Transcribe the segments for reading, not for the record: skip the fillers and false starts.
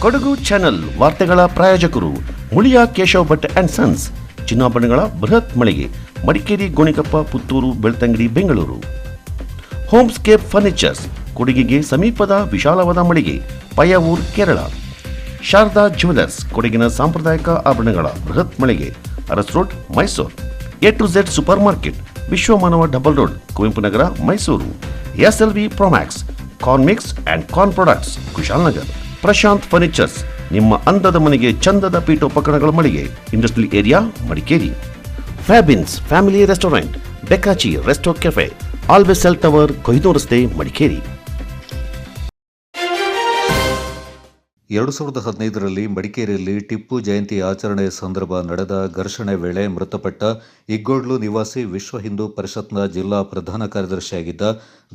Kodagu channel ವಾರ್ತೆಗಳ ಪ್ರಾಯೋಜಕರು Muliya Keshav Bhat and sons, ಚಿನ್ನಾಭರಣಗಳ ಬೃಹತ್ ಮಳಿಗೆ, ಮಡಿಕೇರಿ, ಗೋಣಿಕೊಪ್ಪ, ಪುತ್ತೂರು, ಬೆಳ್ತಂಗಡಿ, ಬೆಂಗಳೂರು. ಹೋಮ್ಸ್ಕೇಪ್ ಫರ್ನಿಚರ್ಸ್, ಕೊಡಗಿಗೆ ಸಮೀಪದ ವಿಶಾಲವಾದ ಮಳಿಗೆ, ಪಯ್ಯಾವೂರ್, ಕೇರಳ. ಶಾರದಾ ಜ್ಯುವೆಲರ್ಸ್, ಕೊಡಗಿನ ಸಾಂಪ್ರದಾಯಿಕ ಆಭರಣಗಳ ಬೃಹತ್ ಮಳಿಗೆ, Aras road, Mysuru. A to Z super market, Vishwamanava double road, Kuvempu Nagar, Mysuru. SLV Promax, corn mix and corn products, Kushalnagar. Prashant furnitures, ನಿಮ್ಮ ಅಂದದ ಮನೆಗೆ ಚಂದದ ಪೀಠೋಪಕರಣಗಳ ಮಳಿಗೆ, industrial area, Madikeri. Fabins family restaurant, ಬೆಕಾಚಿ resto cafe, always cell tower, Kohinoor ರಸ್ತೆ, ಮಡಿಕೇರಿ. 2015ರಲ್ಲಿ ಮಡಿಕೇರಿಯಲ್ಲಿ ಟಿಪ್ಪು ಜಯಂತಿ ಆಚರಣೆ ಸಂದರ್ಭ ನಡೆದ ಘರ್ಷಣೆ ವೇಳೆ ಮೃತಪಟ್ಟ ಇಗ್ಗೋಡ್ಲು ನಿವಾಸಿ ವಿಶ್ವ ಹಿಂದೂ ಪರಿಷತ್ನ ಜಿಲ್ಲಾ ಪ್ರಧಾನ ಕಾರ್ಯದರ್ಶಿಯಾಗಿದ್ದ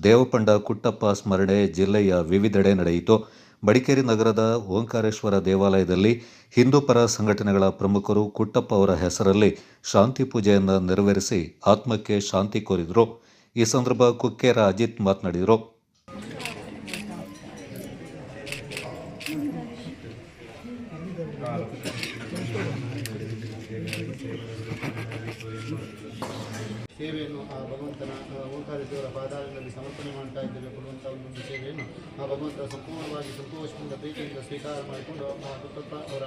ದೇವಪಂಡ ಕುಟ್ಟಪ್ಪ ಸ್ಮರಣೆ ಜಿಲ್ಲೆಯ ವಿವಿಧೆಡೆ ನಡೆಯಿತು. ಮಡಿಕೇರಿ ನಗರದ ಓಂಕಾರೇಶ್ವರ ದೇವಾಲಯದಲ್ಲಿ ಹಿಂದೂ ಪರ ಸಂಘಟನೆಗಳ ಪ್ರಮುಖರು ಕುಟ್ಟಪ್ಪ ಅವರ ಹೆಸರಲ್ಲಿ ಶಾಂತಿ ಪೂಜೆಯನ್ನು ನೆರವೇರಿಸಿ ಆತ್ಮಕ್ಕೆ ಶಾಂತಿ ಕೋರಿದರು. ಈ ಸಂದರ್ಭ ಕುಕ್ಕೇರ ಅಜಿತ್ ಮಾತನಾಡಿದರು. ಸೇವೆಯನ್ನು ಆ ಭಗವಂತನ ಓಂಕಾರೇಶ್ವರ ಪಾದಾರಗಳಲ್ಲಿ ಸಮರ್ಪಣೆ ಮಾಡ್ತಾ ಇದ್ದೇವೆ. ಕೊಡುವಂಥ ಒಂದು ಸೇವೆಯನ್ನು ಆ ಭಗವಂತ ಸಂಪೂರ್ಣವಾಗಿ ಸಂತೋಷದಿಂದ ಪ್ರೀತಿಯಿಂದ ಸ್ವೀಕಾರ ಮಾಡಿಕೊಂಡು ಆ ಕುಟ್ಟಪ್ಪ ಅವರ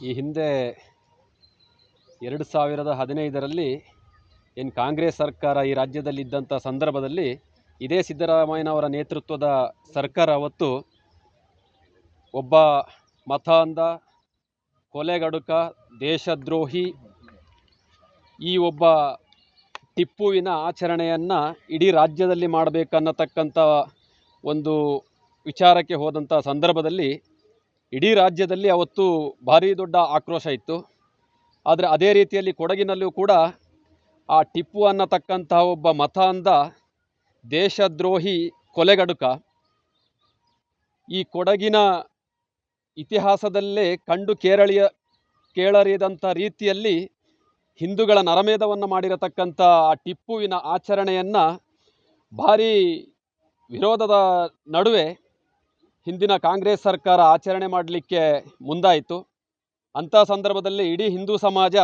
ಈ ಹಿಂದೆ 2015ರಲ್ಲಿ ಏನು ಕಾಂಗ್ರೆಸ್ ಸರ್ಕಾರ ಈ ರಾಜ್ಯದಲ್ಲಿದ್ದಂಥ ಸಂದರ್ಭದಲ್ಲಿ ಇದೇ ಸಿದ್ದರಾಮಯ್ಯನವರ ನೇತೃತ್ವದ ಸರ್ಕಾರ ಅವತ್ತು ಒಬ್ಬ ಮತ ಅಂಧ, ಕೊಲೆಗಡುಕ, ದೇಶದ್ರೋಹಿ ಈ ಒಬ್ಬ ಟಿಪ್ಪುವಿನ ಆಚರಣೆಯನ್ನು ಇಡೀ ರಾಜ್ಯದಲ್ಲಿ ಮಾಡಬೇಕನ್ನತಕ್ಕಂಥ ಒಂದು ವಿಚಾರಕ್ಕೆ ಹೋದಂಥ ಸಂದರ್ಭದಲ್ಲಿ ಇಡೀ ರಾಜ್ಯದಲ್ಲಿ ಅವತ್ತು ಭಾರಿ ದೊಡ್ಡ ಆಕ್ರೋಶ ಇತ್ತು. ಆದರೆ ಅದೇ ರೀತಿಯಲ್ಲಿ ಕೊಡಗಿನಲ್ಲೂ ಕೂಡ ಆ ಟಿಪ್ಪು ಅನ್ನತಕ್ಕಂಥ ಒಬ್ಬ ಮತ ಅಂಧ, ದೇಶದ್ರೋಹಿ, ಕೊಲೆಗಡುಕ ಈ ಕೊಡಗಿನ ಇತಿಹಾಸದಲ್ಲೇ ಕಂಡು ಕೇಳರಿಯದಂಥ ರೀತಿಯಲ್ಲಿ ಹಿಂದೂಗಳ ನರಮೇಧವನ್ನು ಮಾಡಿರತಕ್ಕಂಥ ಆ ಟಿಪ್ಪುವಿನ ಆಚರಣೆಯನ್ನು ಭಾರೀ ವಿರೋಧದ ನಡುವೆ ಹಿಂದಿನ ಕಾಂಗ್ರೆಸ್ ಸರ್ಕಾರ ಆಚರಣೆ ಮಾಡಲಿಕ್ಕೆ ಮುಂದಾಯಿತು. ಅಂಥ ಸಂದರ್ಭದಲ್ಲಿ ಇಡೀ ಹಿಂದೂ ಸಮಾಜ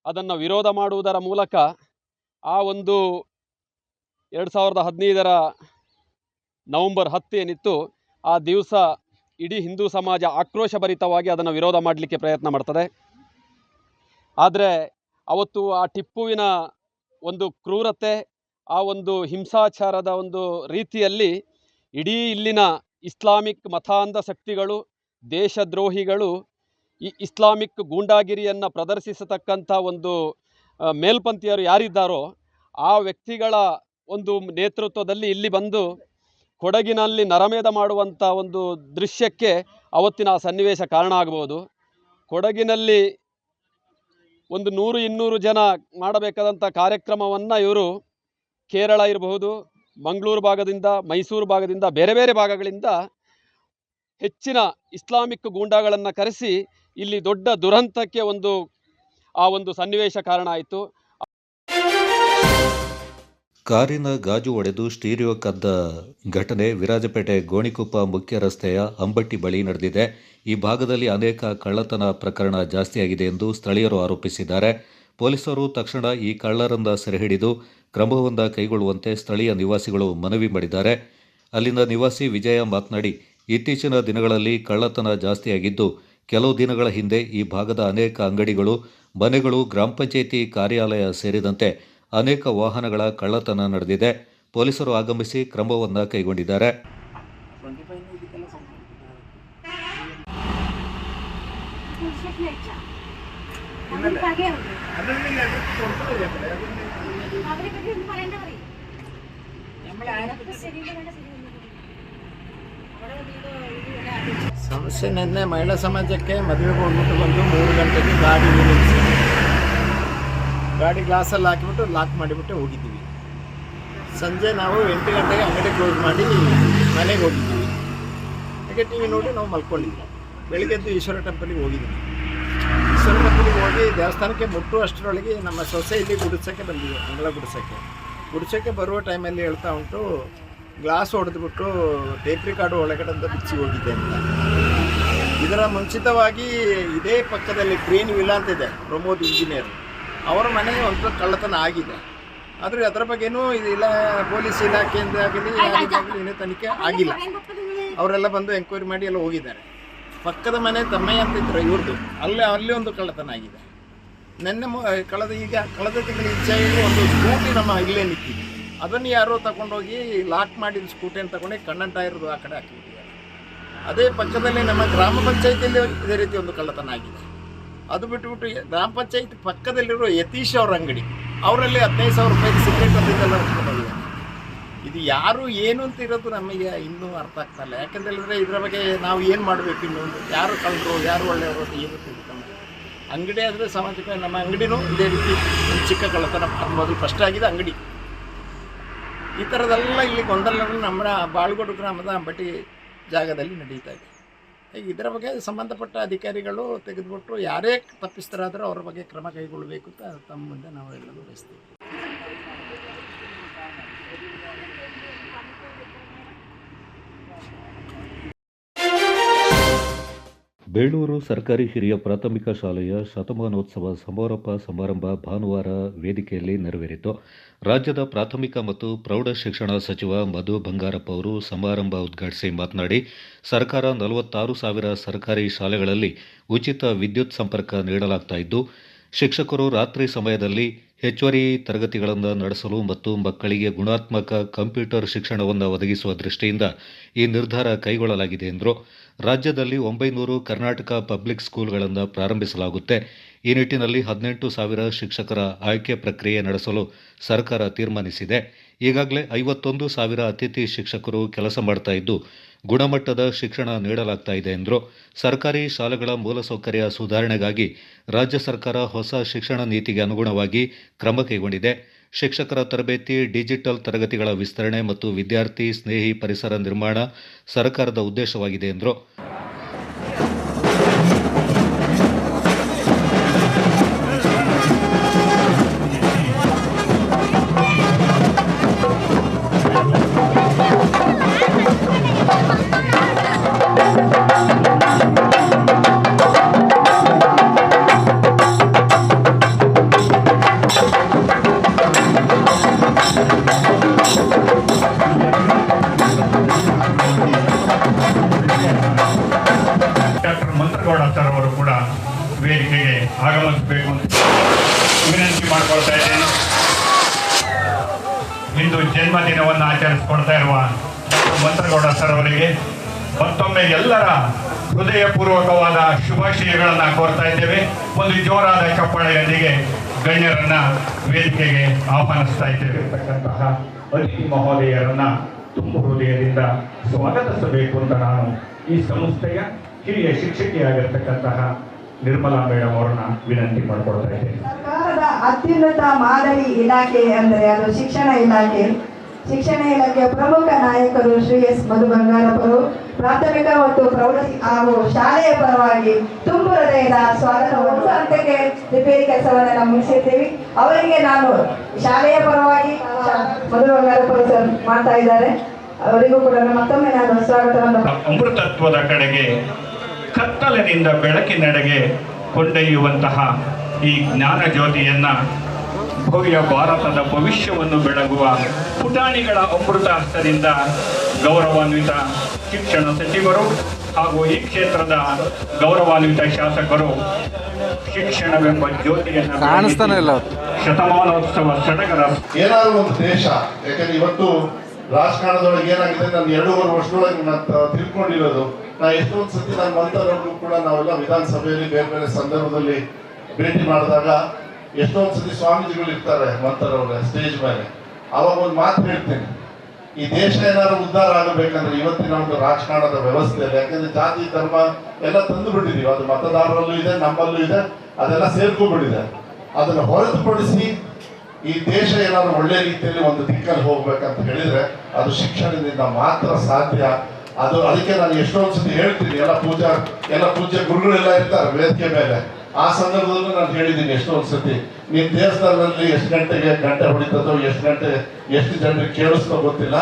ಅದನ್ನು ವಿರೋಧ ಮಾಡುವುದರ ಮೂಲಕ ಆ ಒಂದು 2015ರ ನವೆಂಬರ್ 10 ಏನಿತ್ತು ಆ ದಿವಸ ಇಡೀ ಹಿಂದೂ ಸಮಾಜ ಆಕ್ರೋಶಭರಿತವಾಗಿ ಅದನ್ನು ವಿರೋಧ ಮಾಡಲಿಕ್ಕೆ ಪ್ರಯತ್ನ ಮಾಡ್ತದೆ. ಆದರೆ ಅವತ್ತು ಆ ಟಿಪ್ಪುವಿನ ಒಂದು ಕ್ರೂರತೆ, ಆ ಒಂದು ಹಿಂಸಾಚಾರದ ಒಂದು ರೀತಿಯಲ್ಲಿ ಇಡೀ ಇಲ್ಲಿನ ಇಸ್ಲಾಮಿಕ್ ಮತಾಂಧ ಶಕ್ತಿಗಳು, ದೇಶದ್ರೋಹಿಗಳು ಈ ಇಸ್ಲಾಮಿಕ್ ಗೂಂಡಾಗಿರಿಯನ್ನು ಪ್ರದರ್ಶಿಸತಕ್ಕಂಥ ಒಂದು ಮೇಲ್ಪಂಥೀಯರು ಯಾರಿದ್ದಾರೋ ಆ ವ್ಯಕ್ತಿಗಳ ಒಂದು ನೇತೃತ್ವದಲ್ಲಿ ಇಲ್ಲಿ ಬಂದು ಕೊಡಗಿನಲ್ಲಿ ನರಮೇಧ ಮಾಡುವಂಥ ಒಂದು ದೃಶ್ಯಕ್ಕೆ ಅವತ್ತಿನ ಸನ್ನಿವೇಶ ಕಾರಣ ಆಗಬಹುದು. ಕೊಡಗಿನಲ್ಲಿ ಒಂದು 100-200 ಜನ ಮಾಡಬೇಕಾದಂಥ ಕಾರ್ಯಕ್ರಮವನ್ನು ಇವರು ಕೇರಳ ಇರಬಹುದು, ಮಂಗಳೂರು ಭಾಗದಿಂದ, ಮೈಸೂರು ಭಾಗದಿಂದ, ಬೇರೆ ಬೇರೆ ಭಾಗಗಳಿಂದ ಹೆಚ್ಚಿನ ಇಸ್ಲಾಮಿಕ್ ಗೂಂಡಾಗಳನ್ನು ಕರೆಸಿ ಇಲ್ಲಿ ದೊಡ್ಡ ದುರಂತಕ್ಕೆ ಆ ಒಂದು ಸನ್ನಿವೇಶ ಕಾರಣ ಆಯಿತು. ಕಾರಿನ ಗಾಜು ಒಡೆದು ಸ್ಟೀರಿಯೋ ಕದ್ದ ಘಟನೆ ವಿರಾಜಪೇಟೆ ಗೋಣಿಕೊಪ್ಪ ಮುಖ್ಯ ರಸ್ತೆಯ ಅಂಬಟ್ಟಿ ಬಳಿ ನಡೆದಿದೆ. ಈ ಭಾಗದಲ್ಲಿ ಅನೇಕ ಕಳ್ಳತನ ಪ್ರಕರಣ ಜಾಸ್ತಿಯಾಗಿದೆ ಎಂದು ಸ್ಥಳೀಯರು ಆರೋಪಿಸಿದ್ದಾರೆ. ಪೊಲೀಸರು ತಕ್ಷಣ ಈ ಕಳ್ಳರನ್ನ ಸೆರೆಹಿಡಿದು ಕ್ರಮವನ್ನು ಕೈಗೊಳ್ಳುವಂತೆ ಸ್ಥಳೀಯ ನಿವಾಸಿಗಳು ಮನವಿ ಮಾಡಿದ್ದಾರೆ. ಅಲ್ಲಿನ ನಿವಾಸಿ ವಿಜಯ ಮಾತನಾಡಿ, ಇತ್ತೀಚಿನ ದಿನಗಳಲ್ಲಿ ಕಳ್ಳತನ ಜಾಸ್ತಿಯಾಗಿದ್ದು, ಕೆಲವು ದಿನಗಳ ಹಿಂದೆ ಈ ಭಾಗದ ಅನೇಕ ಅಂಗಡಿಗಳು, ಮನೆಗಳು, ಗ್ರಾಮ ಪಂಚಾಯಿತಿ ಕಾರ್ಯಾಲಯ ಸೇರಿದಂತೆ ಅನೇಕ ವಾಹನಗಳ ಕಳ್ಳತನ ನಡೆದಿದೆ. ಪೊಲೀಸರು ಆಗಮಿಸಿ ಕ್ರಮವನ್ನು ಕೈಗೊಂಡಿದ್ದಾರೆ. അവരെ പറ്റി ഒന്നും പറയേണ്ട ಸಮಸ್ಯೆ ನಿನ್ನೆ ಮಹಿಳಾ ಸಮಾಜಕ್ಕೆ ಮದುವೆಗೆ ಹೋಗ್ಬಿಟ್ಟು ಬಂದು 3 ಗಂಟೆಗೆ ಗಾಡಿ ನಿಲ್ಲಿಸಿ ಗಾಡಿ ಗ್ಲಾಸಲ್ಲಿ ಹಾಕಿಬಿಟ್ಟು ಲಾಕ್ ಮಾಡಿಬಿಟ್ಟು ಹೋಗಿದ್ದೀವಿ. ಸಂಜೆ ನಾವು 8 ಗಂಟೆಗೆ ಅಂಗಡಿ ಕ್ಲೋಸ್ ಮಾಡಿ ಮನೆಗೆ ಹೋಗಿದ್ದೀವಿ. ಹಾಗೆ ಟಿ ವಿ ನೋಡಿ ನಾವು ಮಲ್ಕೊಂಡಿದ್ವಿ. ಬೆಳಿಗ್ಗೆದ್ದು ಈಶ್ವರ ಟೆಂಪಲಿಗೆ ಹೋಗಿದ್ದೀವಿ. ಈಶ್ವರ ಟೆಂಪಲಿಗೆ ಹೋಗಿ ದೇವಸ್ಥಾನಕ್ಕೆ ಮುಟ್ಟುವಷ್ಟರೊಳಗೆ ನಮ್ಮ ಸೊಸೆ ಇಲ್ಲಿ ಗುಡಿಸೋಕ್ಕೆ ಬಂದಿದೆ. ಅಂಗಳ ಗುಡಿಸೋಕ್ಕೆ ಬರುವ ಟೈಮಲ್ಲಿ ಹೇಳ್ತಾ ಉಂಟು, ಗ್ಲಾಸ್ ಹೊಡೆದ್ಬಿಟ್ಟು ಟೇಪ್ ರಿಕಾರ್ಡು ಒಳಗಡೆ ಅಂತ ಬಿಚ್ಚಿ ಹೋಗಿದೆ ಅಂತ. ಇದರ ಮುಂಚಿತವಾಗಿ ಇದೇ ಪಕ್ಕದಲ್ಲಿ ಗ್ರೀನ್ ವಿಲ್ಲಾ ಅಂತಿದೆ, ಪ್ರಮೋದ್ ಇಂಜಿನಿಯರ್ ಅವರ ಮನೆ ಒಂದು ಕಳ್ಳತನ ಆಗಿದೆ. ಆದರೆ ಅದರ ಬಗ್ಗೆನೂ ಇದಿಲ್ಲ, ಪೊಲೀಸ್ ಇಲಾಖೆಯಿಂದ ಆಗಲಿ ಏನೂ ತನಿಖೆ ಆಗಿಲ್ಲ. ಅವರೆಲ್ಲ ಬಂದು ಎಂಕ್ವೈರಿ ಮಾಡಿ ಎಲ್ಲ ಹೋಗಿದ್ದಾರೆ. ಪಕ್ಕದ ಮನೆ ತಮ್ಮಯ್ಯ ಅಂತಿದ್ರು ಇವ್ರದ್ದು, ಅಲ್ಲಿ ಒಂದು ಕಳ್ಳತನ ಆಗಿದೆ. ನಿನ್ನೆ ಕಳೆದ ತಿಂಗಳ ಈಚೆಗೆ ಒಂದು ಸ್ಕೂಟಿ ನಮ್ಮ ಇಲ್ಲೇ ನಿಂತಿದೆ. ಅದನ್ನು ಯಾರೋ ತಗೊಂಡೋಗಿ ಲಾಕ್ ಮಾಡಿದ ಸ್ಕೂಟಿಯನ್ನು ತಗೊಂಡು ಕಣ್ಣನ್ ಟೈರ್ದು ಆ ಕಡೆ ಹಾಕಿಬಿಟ್ಟಿದ್ದಾರೆ. ಅದೇ ಪಕ್ಕದಲ್ಲಿ ನಮ್ಮ ಗ್ರಾಮ ಪಂಚಾಯತಿಯಲ್ಲಿ ಇದೇ ರೀತಿ ಒಂದು ಕಳ್ಳತನ ಆಗಿದೆ. ಅದು ಬಿಟ್ಟುಬಿಟ್ಟು ಗ್ರಾಮ ಪಂಚಾಯತ್ ಪಕ್ಕದಲ್ಲಿರೋ ಯತೀಶ್ ಅವ್ರ ಅಂಗಡಿ, ಅವರಲ್ಲಿ 15,000 ರೂಪಾಯಿ ಸಿಗರೇಟ್ ಅಂತಿದ್ದೆಲ್ಲ ಹೊತ್ಕೊಂಡೋಗಿದ್ದಾರೆ. ಇದು ಯಾರು ಏನು ಅಂತ ಇರೋದು ನಮಗೆ ಇನ್ನೂ ಅರ್ಥ ಆಗ್ತಾ ಇಲ್ಲ. ಯಾಕೆಂತ ಹೇಳಿದ್ರೆ ಇದರ ಬಗ್ಗೆ ನಾವು ಏನು ಮಾಡಬೇಕು, ಇನ್ನೊಂದು ಯಾರು ಕಳ್ಳರು ಯಾರು ಒಳ್ಳೆಯವರು ಅಂತ ಏನು ತಿಳ್ಕೊಂಡು ಅಂಗಡಿ ಆದರೆ ಸಾಮಾಜಿಕ ನಮ್ಮ ಅಂಗಡಿನೂ ಇದೇ ರೀತಿ ಒಂದು ಚಿಕ್ಕ ಕಳ್ಳತನ ಮೊದಲು ಫಸ್ಟ್ ಆಗಿದೆ ಅಂಗಡಿ. ಈ ಥರದೆಲ್ಲ ಇಲ್ಲಿ ಗೊಂದಲಗಳು ನಮ್ಮ ಬಾಳ್ಗೋಡು ಗ್ರಾಮದ ಅಂಬಟಿ ಜಾಗದಲ್ಲಿ ನಡೀತಾ ಇದೆ. ಇದರ ಬಗ್ಗೆ ಸಂಬಂಧಪಟ್ಟ ಅಧಿಕಾರಿಗಳು ತೆಗೆದುಬಿಟ್ಟು ಯಾರೇ ತಪ್ಪಿಸ್ತರಾದರೂ ಅವರ ಬಗ್ಗೆ ಕ್ರಮ ಕೈಗೊಳ್ಳಬೇಕು ಅಂತ ತಮ್ಮ ಮುಂದೆ ನಾವು ಹೇಳಲು ಬಯಸ್ತೀವಿ. ಬೇಳೂರು ಸರ್ಕಾರಿ ಹಿರಿಯ ಪ್ರಾಥಮಿಕ ಶಾಲೆಯ ಶತಮಾನೋತ್ಸವ ಸಮಾರಂಭ ಭಾನುವಾರ ವೇದಿಕೆಯಲ್ಲಿ ನೆರವೇರಿತು. ರಾಜ್ಯದ ಪ್ರಾಥಮಿಕ ಮತ್ತು ಪ್ರೌಢ ಶಿಕ್ಷಣ ಸಚಿವ ಮಧು ಬಂಗಾರಪ್ಪ ಅವರು ಸಮಾರಂಭ ಉದ್ಘಾಟಿಸಿ ಮಾತನಾಡಿ, ಸರ್ಕಾರ 46,000 ಸರ್ಕಾರಿ ಶಾಲೆಗಳಲ್ಲಿ ಉಚಿತ ವಿದ್ಯುತ್ ಸಂಪರ್ಕ ನೀಡಲಾಗ್ತಾ ಇದ್ದು, ಶಿಕ್ಷಕರು ರಾತ್ರಿ ಸಮಯದಲ್ಲಿ ಹೆಚ್ಚುವರಿ ತರಗತಿಗಳನ್ನು ನಡೆಸಲು ಮತ್ತು ಮಕ್ಕಳಿಗೆ ಗುಣಾತ್ಮಕ ಕಂಪ್ಯೂಟರ್ ಶಿಕ್ಷಣವನ್ನು ಒದಗಿಸುವ ದೃಷ್ಟಿಯಿಂದ ಈ ನಿರ್ಧಾರ ಕೈಗೊಳ್ಳಲಾಗಿದೆ ಎಂದರು. ರಾಜ್ಯದಲ್ಲಿ 900 ಕರ್ನಾಟಕ ಪಬ್ಲಿಕ್ ಸ್ಕೂಲ್ಗಳನ್ನು ಪ್ರಾರಂಭಿಸಲಾಗುತ್ತೆ. ಈ ನಿಟ್ಟಿನಲ್ಲಿ 18,000 ಶಿಕ್ಷಕರ ಆಯ್ಕೆ ಪ್ರಕ್ರಿಯೆ ನಡೆಸಲು ಸರ್ಕಾರ ತೀರ್ಮಾನಿಸಿದೆ. ಈಗಾಗಲೇ 51,000 ಅತಿಥಿ ಶಿಕ್ಷಕರು ಕೆಲಸ ಮಾಡ್ತಾ ಇದ್ದು, ಗುಣಮಟ್ಟದ ಶಿಕ್ಷಣ ನೀಡಲಾಗ್ತಾ ಇದೆ ಎಂದರು. ಸರ್ಕಾರಿ ಶಾಲೆಗಳ ಮೂಲಸೌಕರ್ಯ ಸುಧಾರಣೆಗಾಗಿ ರಾಜ್ಯ ಸರ್ಕಾರ ಹೊಸ ಶಿಕ್ಷಣ ನೀತಿಗೆ ಅನುಗುಣವಾಗಿ ಕ್ರಮ ಕೈಗೊಂಡಿದೆ. ಶಿಕ್ಷಕರ ತರಬೇತಿ, ಡಿಜಿಟಲ್ ತರಗತಿಗಳ ವಿಸ್ತರಣೆ ಮತ್ತು ವಿದ್ಯಾರ್ಥಿ ಸ್ನೇಹಿ ಪರಿಸರ ನಿರ್ಮಾಣ ಸರ್ಕಾರದ ಉದ್ದೇಶವಾಗಿದೆ ಎಂದರು. ಅವರು ಕೂಡ ವೇದಿಕೆಗೆ ಆಗಮಿಸಬೇಕು ಅಂತ ವಿನಂತಿ ಮಾಡಿಕೊಳ್ತಾ ಇದ್ದೇನೆ. ಇಂದು ಜನ್ಮದಿನವನ್ನು ಆಚರಿಸಿಕೊಳ್ತಾ ಇರುವ ಮಂತ್ರಗೌಡ ಸರ್ ಅವರಿಗೆ ಮತ್ತೊಮ್ಮೆ ಎಲ್ಲರ ಹೃದಯಪೂರ್ವಕವಾದ ಶುಭಾಶಯಗಳನ್ನು ಕೋರ್ತಾ ಇದ್ದೇವೆ. ಒಂದು ಜೋರಾದ ಚಪ್ಪಾಳೆಯೊಂದಿಗೆ ಗಣ್ಯರನ್ನ ವೇದಿಕೆಗೆ ಆಹ್ವಾನಿಸ್ತಾ ಇದ್ದೇವೆ. ಅತಿಥಿ ಮಹೋದಯರನ್ನ ತುಂಬ ಹೃದಯದಿಂದ ಸ್ವಾಗತಿಸಬೇಕು ಅಂತ ನಾನು ಈ ಸಂಸ್ಥೆಯ ಹಿರಿಯ ಶಿಕ್ಷಕಿಯಾಗಿರ್ತಕ್ಕಂತಹ ನಿರ್ಮಲಾ ಮೇಡಮ್ ಅವರನ್ನ ವಿನಂತಿ ಮಾಡಿಕೊಳ್ತಾ ಇದ್ದೇನೆ. ಸರ್ಕಾರದ ಅತ್ಯುನ್ನತ ಮಾದರಿ ಇಲಾಖೆ ಅಂದರೆ ಅದು ಶಿಕ್ಷಣ ಇಲಾಖೆ. ಶಿಕ್ಷಣ ಇಲಾಖೆಯ ಪ್ರಮುಖ ನಾಯಕರು ಶ್ರೀ ಎಸ್ ಮಧು ಬಂಗಾರಪ್ಪರು ಪ್ರಾಥಮಿಕ ಮತ್ತು ಪ್ರೌಢ ಹಾಗೂ ಶಾಲೆಯ ಪರವಾಗಿ ತುಂಬ ಹೃದಯದ ಸ್ವಾಗತ. ಒಂದು ಹಂತಕ್ಕೆ ರಿಪೇರಿ ಕೆಲಸವನ್ನು ನಾವು ಮುಗಿಸಿರ್ತೀವಿ. ಅವರಿಗೆ ನಾನು ಶಾಲೆಯ ಪರವಾಗಿ ಮಧು ಬಂಗಾರಪ್ಪರು ಸರ್ ಮಾಡ್ತಾ ಇದ್ದಾರೆ. ಅವರಿಗೂ ಕೂಡ ಮತ್ತೊಮ್ಮೆ ನಾನು ಸ್ವಾಗತವನ್ನು. ಅಮೃತತ್ವದ ಕಡೆಗೆ ಕತ್ತಲಿನಿಂದ ಬೆಳಕಿನೆಡೆಗೆ ಕೊಂಡೊಯ್ಯುವಂತಹ ಈ ಜ್ಞಾನ ಜ್ಯೋತಿಯನ್ನ ಭವ್ಯ ಭಾರತದ ಭವಿಷ್ಯವನ್ನು ಬೆಳಗುವ ಪುಟಾಣಿಗಳ ಅಮೃತ ಹಸ್ತದಿಂದ ಗೌರವಾನ್ವಿತ ಶಿಕ್ಷಣ ಸಚಿವರು ಹಾಗೂ ಈ ಕ್ಷೇತ್ರದ ಗೌರವಾನ್ವಿತ ಶಾಸಕರು ಶಿಕ್ಷಣವೆಂಬ ಜ್ಯೋತಿಯನ್ನು ಶತಮಾನೋತ್ಸವ ಸಡಗರ. ಏನಾದ್ರು ಒಂದು ದೇಶ, ಯಾಕಂದ್ರೆ ಇವತ್ತು ರಾಜಕಾರಣದೊಳಗೆ ಏನಾಗಿದೆ, ನಾನು 2.5 ವರ್ಷದೊಳಗೆ ನಾನು ತಿಳ್ಕೊಂಡಿರೋದು, ನಾ ಎಷ್ಟೊಂದು ಸತಿ ನನ್ನ ಮಂತ್ರವ್ರಿಗೂ ಕೂಡ ನಾವೆಲ್ಲ ವಿಧಾನಸಭೆಯಲ್ಲಿ ಬೇರೆ ಬೇರೆ ಸಂದರ್ಭದಲ್ಲಿ ಭೇಟಿ ಮಾಡಿದಾಗ ಎಷ್ಟೊಂದು ಸತಿ ಸ್ವಾಮೀಜಿಗಳು ಇರ್ತಾರೆ ಮಂತ್ರವ್ರೆ ಸ್ಟೇಜ್ ಮೇಲೆ. ಅವಾಗ ಒಂದು ಮಾತು ಹೇಳ್ತೇನೆ, ಈ ದೇಶ ಏನಾದ್ರು ಉದ್ಧಾರ ಆಗಬೇಕಂದ್ರೆ ಇವತ್ತಿನ ಒಂದು ರಾಜಕಾರಣದ ವ್ಯವಸ್ಥೆಯಲ್ಲಿ, ಯಾಕಂದ್ರೆ ಜಾತಿ ಧರ್ಮ ಎಲ್ಲ ತಂದು ಬಿಟ್ಟಿದೀವಿ, ಅದು ಮತದಾರರಲ್ಲೂ ಇದೆ, ನಮ್ಮಲ್ಲೂ ಇದೆ, ಅದೆಲ್ಲ ಸೇರ್ಕೊಂಡ್ಬಿಟ್ಟಿದೆ. ಅದನ್ನು ಹೊರತುಪಡಿಸಿ ಈ ದೇಶ ಏನಾದ್ರು ಒಳ್ಳೆ ರೀತಿಯಲ್ಲಿ ಒಂದು ದಿಕ್ಕಲ್ಲಿ ಹೋಗ್ಬೇಕಂತ ಹೇಳಿದ್ರೆ ಅದು ಶಿಕ್ಷಣದಿಂದ ಮಾತ್ರ ಸಾಧ್ಯ. ಅದಕ್ಕೆ ನಾನು ಎಷ್ಟೊಂದು ಸತಿ ಹೇಳ್ತೀನಿ, ಎಲ್ಲ ಪೂಜ್ಯ ಗುರುಗಳೆಲ್ಲ ಇರ್ತಾರೆ ವೇದಿಕೆ ಮೇಲೆ, ಆ ಸಂದರ್ಭದಲ್ಲೂ ನಾನು ಹೇಳಿದ್ದೀನಿ ಎಷ್ಟೊಂದು ಸತಿ, ನಿಮ್ಮ ದೇವಸ್ಥಾನದಲ್ಲಿ ಎಷ್ಟು ಗಂಟೆಗೆ ಗಂಟೆ ಹೊಡಿತದೋ, ಎಷ್ಟು ಜನರಿಗೆ ಕೇಳಿಸ್ತೋ ಗೊತ್ತಿಲ್ಲ,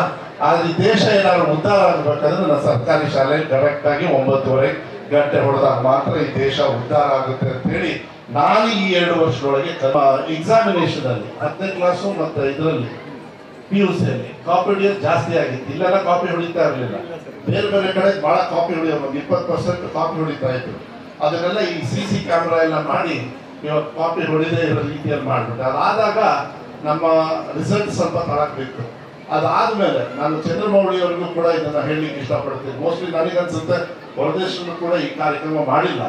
ಆದ್ರೆ ಈ ದೇಶ ಏನಾದ್ರು ಉದ್ಧಾರ ಆಗಬೇಕಾದ್ರೆ ನಾನು ಸರ್ಕಾರಿ ಶಾಲೆ ಕರೆಕ್ಟ್ ಆಗಿ 9:30 ಗಂಟೆ ಹೊಡೆದಾಗ ಮಾತ್ರ ಈ ದೇಶ ಉದ್ಧಾರ ಆಗುತ್ತೆ ಅಂತ ಹೇಳಿ ನಾನು ಈ 2 ವರ್ಷದೊಳಗೆ ಎಕ್ಸಾಮಿನೇಷನ್ ಅಲ್ಲಿ 10ನೇ ಕ್ಲಾಸು ಮತ್ತು ಇದರಲ್ಲಿ PUC ಅಲ್ಲಿ ಕಾಪಿ ಹೊಡಿಯೋದು ಜಾಸ್ತಿ ಆಗಿತ್ತು. ಇಲ್ಲೆಲ್ಲ ಕಾಪಿ ಹೊಡಿತಾ ಇರಲಿಲ್ಲ, ಬೇರೆ ಕಡೆ ಬಹಳ ಕಾಪಿ ಹೊಡಿಯೋದು, 20% ಕಾಪಿ ಹೊಡಿತಾ ಇದ್ರು. ಅದನ್ನೆಲ್ಲ ಈ CC ಕ್ಯಾಮ್ರಾ ಎಲ್ಲ ಮಾಡಿ ಇವಾಗ ಕಾಪಿ ಹೊಡಿದೇ ಇರೋ ರೀತಿಯಲ್ಲಿ ಮಾಡಿಬಿಟ್ಟೆ. ಅದಾದಾಗ ನಮ್ಮ ರಿಸಲ್ಟ್ ಸ್ವಲ್ಪ ತಳಕ್ಬಿತ್ತು. ಅದಾದ್ಮೇಲೆ ನಾನು ಚಂದ್ರಮೌಳಿಯವರಿಗೂ ಕೂಡ ಇದನ್ನ ಹೇಳಲಿಕ್ಕೆ ಇಷ್ಟಪಡ್ತೀನಿ. ಮೋಸ್ಟ್ಲಿ ನನಗನ್ಸುತ್ತೆ ಹೊರದೇಶಲ್ಲೂ ಕೂಡ ಈ ಕಾರ್ಯಕ್ರಮ ಮಾಡಿಲ್ಲ.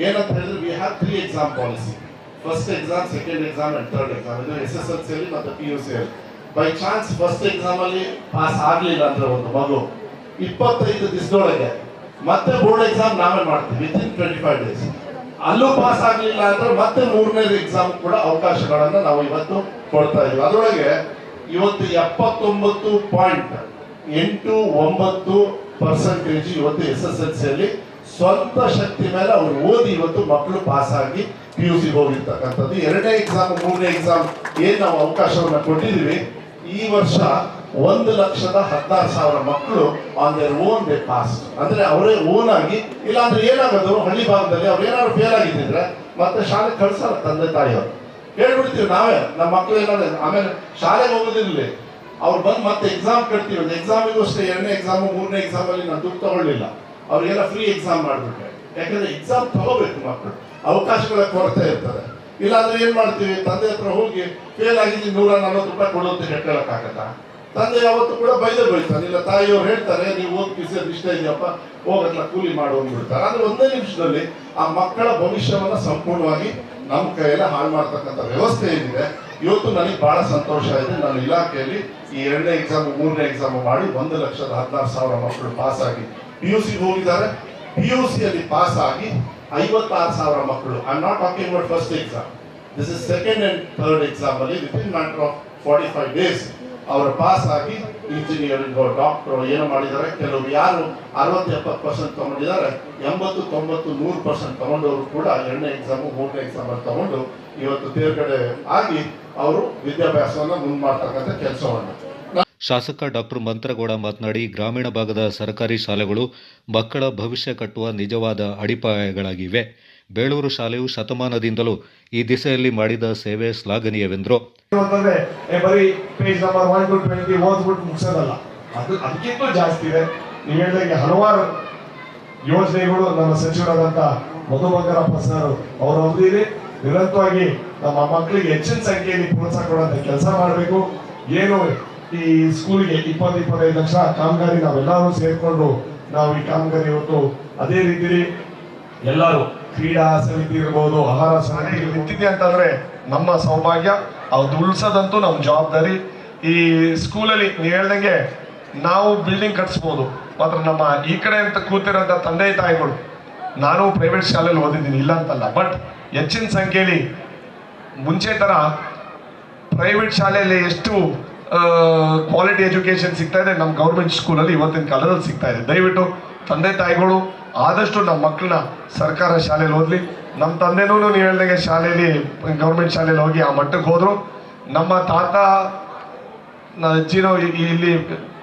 ಏನಂತ ಹೇಳಿದ್ರೆ, we have 3 exam policy, first exam, second exam and third exam. ಇದು SSLC ಅಲ್ಲಿ ಮತ್ತು PUC ಅಲ್ಲಿ. ಬೈ ಚಾನ್ಸ್ ಫಸ್ಟ್ ಎಕ್ಸಾಮ್ ಅಲ್ಲಿ ಪಾಸ್ ಆಗ್ಲಿಲ್ಲ ಅಂದ್ರೆ ಒಂದು ಮಗು 25 ದಿವಸದೊಳಗೆ ಮತ್ತೆ ಬೋರ್ಡ್ ಎಕ್ಸಾಮ್ ನಾವೇ ಮಾಡ್ತೀವಿ ವಿತಿನ್ 25 ಡೇಸ್. ಅಲ್ಲೂ ಪಾಸ್ ಆಗ್ಲಿಲ್ಲ ಅಂದ್ರೆ ಮತ್ತೆ 3ನೇ ಎಕ್ಸಾಮ್ ಕೂಡ ಅವಕಾಶಗಳನ್ನ ನಾವು ಇವತ್ತು ಕೊಡ್ತಾ ಇದೀವಿ. ಅದರೊಳಗೆ ಇವತ್ತು 79.89% ಇವತ್ತು SSLC ಅಲ್ಲಿ ಸ್ವಂತ ಶಕ್ತಿ ಮೇಲೆ ಅವ್ರು ಓದಿ ಇವತ್ತು ಮಕ್ಕಳು ಪಾಸ್ ಆಗಿ PUC ಹೋಗಿರ್ತಕ್ಕಂಥದ್ದು. 2ನೇ ಎಕ್ಸಾಮ್ 3ನೇ ಎಕ್ಸಾಮ್ ಏನ್ ನಾವು ಅವಕಾಶವನ್ನ ಕೊಟ್ಟಿದ್ದೀವಿ, ಈ ವರ್ಷ 1,16,000 ಮಕ್ಕಳು on their own they pass. ಅಂದ್ರೆ ಅವರೇ ಓನ್ ಆಗಿ, ಇಲ್ಲಾಂದ್ರೆ ಏನಾಗೋದು, ಹಳ್ಳಿ ಭಾಗದಲ್ಲಿ ಅವ್ರು ಏನಾದ್ರು ಫೇಲ್ ಆಗಿದ್ದಿದ್ರೆ ಮತ್ತೆ ಶಾಲೆಗೆ ಕಳ್ಸಲ್ಲ ತಂದೆ ತಾಯಿಯವರು, ಹೇಳ್ಬಿಡ್ತೀವಿ ನಾವೇ ನಮ್ಮ ಮಕ್ಕಳು ಏನಾದ್ರು ಆಮೇಲೆ ಶಾಲೆಗೆ ಹೋಗೋದಿರಲಿ, ಅವ್ರು ಬಂದು ಮತ್ತೆ ಎಕ್ಸಾಮ್ ಕಟ್ತೀವಿ. ಒಂದು ಎಕ್ಸಾಮಿಗೂ ಅಷ್ಟೇ 2ನೇ ಎಕ್ಸಾಮು 3ನೇ ಎಕ್ಸಾಮ್ ಅಲ್ಲಿ ನಾನು ದುಡ್ಡು ತಗೊಳ್ಳಿಲ್ಲ, ಅವ್ರಿಗೆಲ್ಲ ಫ್ರೀ ಎಕ್ಸಾಮ್ ಮಾಡ್ಬಿಟ್ಟೆ. ಯಾಕಂದ್ರೆ ಎಕ್ಸಾಮ್ ತಗೋಬೇಕು ಮಕ್ಕಳು, ಅವಕಾಶಗಳ ಕೊರತೆ ಇರ್ತದೆ. ಇಲ್ಲಾಂದ್ರೆ ಏನ್ ಮಾಡ್ತೀವಿ, ತಂದೆ ಹತ್ರ ಹೋಗಿ ಫೇಲ್ ಆಗಿದ್ದೀನಿ 140 ರೂಪಾಯಿ ಕೊಡೋದು ಹೇಳಕ್ಕಾಗತ್ತಾ? ತಂದೆ ಯಾವತ್ತು ಕೂಡ ಬೈತಾನೆ, ಇಲ್ಲ ತಾಯಿಯವ್ರು ಹೇಳ್ತಾರೆ ನೀವು ಓದ್ ಕಿಸಿಯೋದು ಇಷ್ಟ ಇದೆಯಪ್ಪ ಹೋಗತ್ಲ ಕೂಲಿ ಮಾಡು ಅಂದ್ಬಿಡ್ತಾರೆ. ಆದ್ರೆ 1 ನಿಮಿಷದಲ್ಲಿ ಆ ಮಕ್ಕಳ ಭವಿಷ್ಯವನ್ನ ಸಂಪೂರ್ಣವಾಗಿ ನಮ್ಮ ಕೈಯೆಲ್ಲ ಹಾಳು ಮಾಡ್ತಕ್ಕಂಥ ವ್ಯವಸ್ಥೆ ಏನಿದೆ. ಇವತ್ತು ನನಗೆ ಬಹಳ ಸಂತೋಷ ಇದೆ, ನನ್ನ ಇಲಾಖೆಯಲ್ಲಿ ಈ 2ನೇ ಎಕ್ಸಾಮ್ 3ನೇ ಎಕ್ಸಾಮ್ ಮಾಡಿ 1,16,000 ಮಕ್ಕಳು ಪಾಸ್ ಆಗಿ PUC ಹೋಗಿದ್ದಾರೆ. PUC ಅಲ್ಲಿ ಪಾಸ್ ಆಗಿ 56,000 ಮಕ್ಕಳು, I am not talking about first exam, this is second and third exam ಅಲ್ಲಿ ವಿತಿನ್ ಮ್ಯಾಟರ್ ಆಫ್ 45 ಡೇಸ್ ಅವರು ಪಾಸ್ ಆಗಿ ಇಂಜಿನಿಯರಿಂಗ್ ಡಾಕ್ಟರ್ ಏನೋ ಮಾಡಿದ್ದಾರೆ. ಕೆಲವರು ಯಾರು 60-70% ತಗೊಂಡಿದ್ದಾರೆ, 80-90-100% ತಗೊಂಡವರು ಕೂಡ 2ನೇ ಎಕ್ಸಾಮು 3ನೇ ಎಕ್ಸಾಮ್ ಅಲ್ಲಿ ತಗೊಂಡು ಇವತ್ತು ತೇರ್ಗಡೆ ಆಗಿ ಅವರು ವಿದ್ಯಾಭ್ಯಾಸವನ್ನು ಮುಂದುವರಿಸತಕ್ಕಂಥ ಕೆಲಸವನ್ನು. ಶಾಸಕ ಡಾಕ್ಟರ್ ಮಂತ್ರಗೌಡ ಮಾತನಾಡಿ, ಗ್ರಾಮೀಣ ಭಾಗದ ಸರ್ಕಾರಿ ಶಾಲೆಗಳು ಮಕ್ಕಳ ಭವಿಷ್ಯ ಕಟ್ಟುವ ನಿಜವಾದ ಅಡಿಪಾಯಗಳಾಗಿವೆ. ಬೇಳೂರು ಶಾಲೆಯು ಶತಮಾನದಿಂದಲೂ ಈ ದಿಸೆಯಲ್ಲಿ ಮಾಡಿದ ಸೇವೆ ಶ್ಲಾಘನೀಯವೆಂದರು. ಬರೀ ಪೇಜ್ ನಂಬರ್ 1 to 20 ಓದ್ಬಿಟ್ಟು ಮುಗಿಸೋದಲ್ಲ, ಅದಕ್ಕಿಂತ ಜಾಸ್ತಿ ಇದೆ. ನೀವು ಹೇಳಿದಂಗೆ ಹಲವಾರು ಯೋಜನೆಗಳು ನಮ್ಮ ಸಚಿವರಾದಂಥ ಮಧು ಬಂಗಾರಪ್ಪ ಸರ್ ಅವರ ಅವಧಿಯಲ್ಲಿ ನಿರಂತರವಾಗಿ ನಮ್ಮ ಮಕ್ಕಳಿಗೆ ಹೆಚ್ಚಿನ ಸಂಖ್ಯೆಯಲ್ಲಿ ಪ್ರೋತ್ಸಾಹ ಕೊಡುವಂಥ ಕೆಲಸ ಮಾಡಬೇಕು. ಏನು ಈ ಸ್ಕೂಲ್ಗೆ 20-25 ಲಕ್ಷ ಕಾಮಗಾರಿ ನಾವೆಲ್ಲರೂ ಸೇರ್ಕೊಂಡು ನಾವು ಈ ಕಾಮಗಾರಿ ಇವತ್ತು ಅದೇ ರೀತಿಯಲ್ಲಿ ಎಲ್ಲರೂ ಕ್ರೀಡಾ ಸಮಿತಿ ಇರ್ಬೋದು, ಆಹಾರ ಸಮಿತಿ ನಿಂತಿದೆ ಅಂತಂದ್ರೆ ನಮ್ಮ ಸೌಭಾಗ್ಯ, ಅದು ಉಳಿಸೋದಂತೂ ನಮ್ಮ ಜವಾಬ್ದಾರಿ. ಈ ಸ್ಕೂಲಲ್ಲಿ ನೀವು ಹೇಳ್ದಂಗೆ ನಾವು ಬಿಲ್ಡಿಂಗ್ ಕಟ್ಸ್ಬೋದು, ಮಾತ್ರ ನಮ್ಮ ಈ ಕಡೆ ಅಂತ ಕೂತಿರೋಂಥ ತಂದೆ ತಾಯಿಗಳು, ನಾನು ಪ್ರೈವೇಟ್ ಶಾಲೆಯಲ್ಲಿ ಓದಿದ್ದೀನಿ ಇಲ್ಲ ಅಂತಲ್ಲ, ಬಟ್ ಹೆಚ್ಚಿನ ಸಂಖ್ಯೆಯಲ್ಲಿ ಮುಂಚೆ ಥರ ಪ್ರೈವೇಟ್ ಶಾಲೆಯಲ್ಲಿ ಎಷ್ಟು ಕ್ವಾಲಿಟಿ ಎಜುಕೇಷನ್ ಸಿಗ್ತಾ ಇದೆ, ನಮ್ಮ ಗೌರ್ಮೆಂಟ್ ಸ್ಕೂಲಲ್ಲಿ ಇವತ್ತಿನ ಕಾಲದಲ್ಲಿ ಸಿಗ್ತಾ ಇದೆ. ದಯವಿಟ್ಟು ತಂದೆ ತಾಯಿಗಳು ಆದಷ್ಟು ನಮ್ಮ ಮಕ್ಕಳನ್ನ ಸರ್ಕಾರ ಶಾಲೆಯಲ್ಲಿ ಓದಲಿ. ನಮ್ಮ ತಂದೆನೂ ನೀವು ಹೇಳ್ದಂಗೆ ಶಾಲೆಯಲ್ಲಿ ಗೌರ್ಮೆಂಟ್ ಶಾಲೆಯಲ್ಲಿ ಹೋಗಿ ಆ ಮಟ್ಟಕ್ಕೆ ಹೋದರು. ನಮ್ಮ ತಾತ ಅಜ್ಜಿನೋ ಇಲ್ಲಿ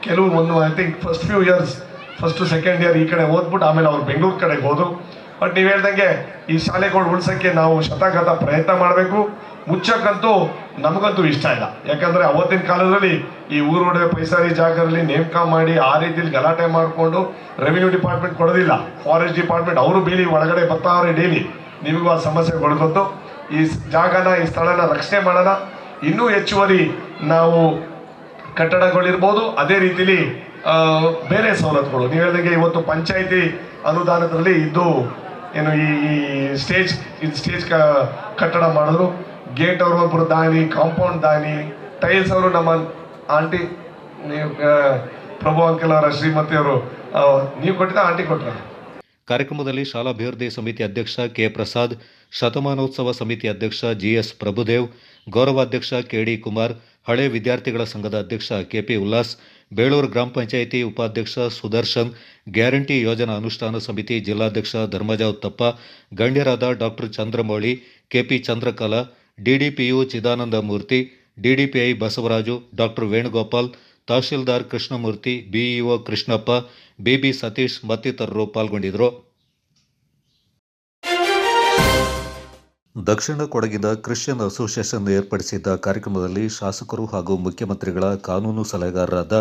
ಕೆಲವು I think first few years, first second year ಈ ಕಡೆ ಓದ್ಬಿಟ್ಟು ಆಮೇಲೆ ಅವ್ರು ಬೆಂಗಳೂರು ಕಡೆಗೆ ಹೋದರು. ಬಟ್ ನೀವು ಹೇಳ್ದಂಗೆ ಈ ಶಾಲೆಗಳು ಉಳಿಸೋಕ್ಕೆ ನಾವು ಶತಗತ ಪ್ರಯತ್ನ ಮಾಡಬೇಕು. ಮುಚ್ಚಕ್ಕಂತೂ ನಮಗಂತೂ ಇಷ್ಟ ಇಲ್ಲ, ಯಾಕಂದರೆ ಅವತ್ತಿನ ಕಾಲದಲ್ಲಿ ಈ ಊರೊಡೆ ಪೈಸಾರಿ ಜಾಗದಲ್ಲಿ ನೇಮಕ ಮಾಡಿ ಆ ರೀತಿಯಲ್ಲಿ ಗಲಾಟೆ ಮಾಡಿಕೊಂಡು ರೆವಿನ್ಯೂ ಡಿಪಾರ್ಟ್ಮೆಂಟ್ ಕೊಡೋದಿಲ್ಲ, ಫಾರೆಸ್ಟ್ ಡಿಪಾರ್ಟ್ಮೆಂಟ್ ಅವರು ಬೇಲಿ ಒಳಗಡೆ ಬರ್ತಾವ್ರೆ ಡೈಲಿ. ನಿಮಗೂ ಆ ಸಮಸ್ಯೆಗೊಳಗೊತ್ತು. ಈ ಜಾಗನ ಈ ಸ್ಥಳನ ರಕ್ಷಣೆ ಮಾಡೋಣ. ಇನ್ನೂ ಹೆಚ್ಚುವರಿ ನಾವು ಕಟ್ಟಡಗಳಿರ್ಬೋದು, ಅದೇ ರೀತಿಲಿ ಬೇರೆ ಸವಲತ್ತುಗಳು ನೀವು ಹೇಳಿದಂಗೆ ಇವತ್ತು ಪಂಚಾಯಿತಿ ಅನುದಾನದಲ್ಲಿ ಇದ್ದು ಏನು ಈ ಸ್ಟೇಜ್ ಕಟ್ಟಡ ಮಾಡಿದ್ರು. ಗೇಟ್ ಅವರು ಒಬ್ಬರು ದಾನಿ, ಕಾಂಪೌಂಡ್ ದಾನಿ, ಟೈಲ್ಸ್ ಅವರು ನಮ್ಮ ಆಂಟಿ ನೀವು ಪ್ರಭು ಅಂಕಲ್ ಅವರ ಶ್ರೀಮತಿಯವರು ನೀವು ಕೊಟ್ಟಿದ್ದ ಆಂಟಿ ಕೊಟ್ರ? ಕಾರ್ಯಕ್ರಮದಲ್ಲಿ ಶಾಲಾ ಅಭಿವೃದ್ಧಿ ಸಮಿತಿ ಅಧ್ಯಕ್ಷ ಕೆ ಪ್ರಸಾದ್, ಶತಮಾನೋತ್ಸವ ಸಮಿತಿ ಅಧ್ಯಕ್ಷ ಜಿಎಸ್ ಪ್ರಭುದೇವ್, ಗೌರವಾಧ್ಯಕ್ಷ ಕೆಡಿ ಕುಮಾರ್, ಹಳೆ ವಿದ್ಯಾರ್ಥಿಗಳ ಸಂಘದ ಅಧ್ಯಕ್ಷ ಕೆಪಿ ಉಲ್ಲಾಸ್, ಬೇಳೂರು ಗ್ರಾಮ ಪಂಚಾಯಿತಿ ಉಪಾಧ್ಯಕ್ಷ ಸುದರ್ಶನ್, ಗ್ಯಾರಂಟಿ ಯೋಜನಾ ಅನುಷ್ಠಾನ ಸಮಿತಿ ಜಿಲ್ಲಾಧ್ಯಕ್ಷ ಧರ್ಮಜ ಉತ್ತಪ್ಪ, ಗಣ್ಯರಾದ doctor Chandramouli, KP Chandrakala, DDPU Chidananda Murthy, DDPI Basavaraju, doctor Venugopal, tahsildar Krishnamurthy, BEO Krishnappa, BB Satish ಮತ್ತಿತರರು ಪಾಲ್ಗೊಂಡಿದ್ದರು. ದಕ್ಷಿಣ ಕೊಡಗಿನ ಕ್ರಿಶ್ಚಿಯನ್ ಅಸೋಸಿಯೇಷನ್ ಏರ್ಪಡಿಸಿದ್ದ ಕಾರ್ಯಕ್ರಮದಲ್ಲಿ ಶಾಸಕರು ಹಾಗೂ ಮುಖ್ಯಮಂತ್ರಿಗಳ ಕಾನೂನು ಸಲಹೆಗಾರರಾದ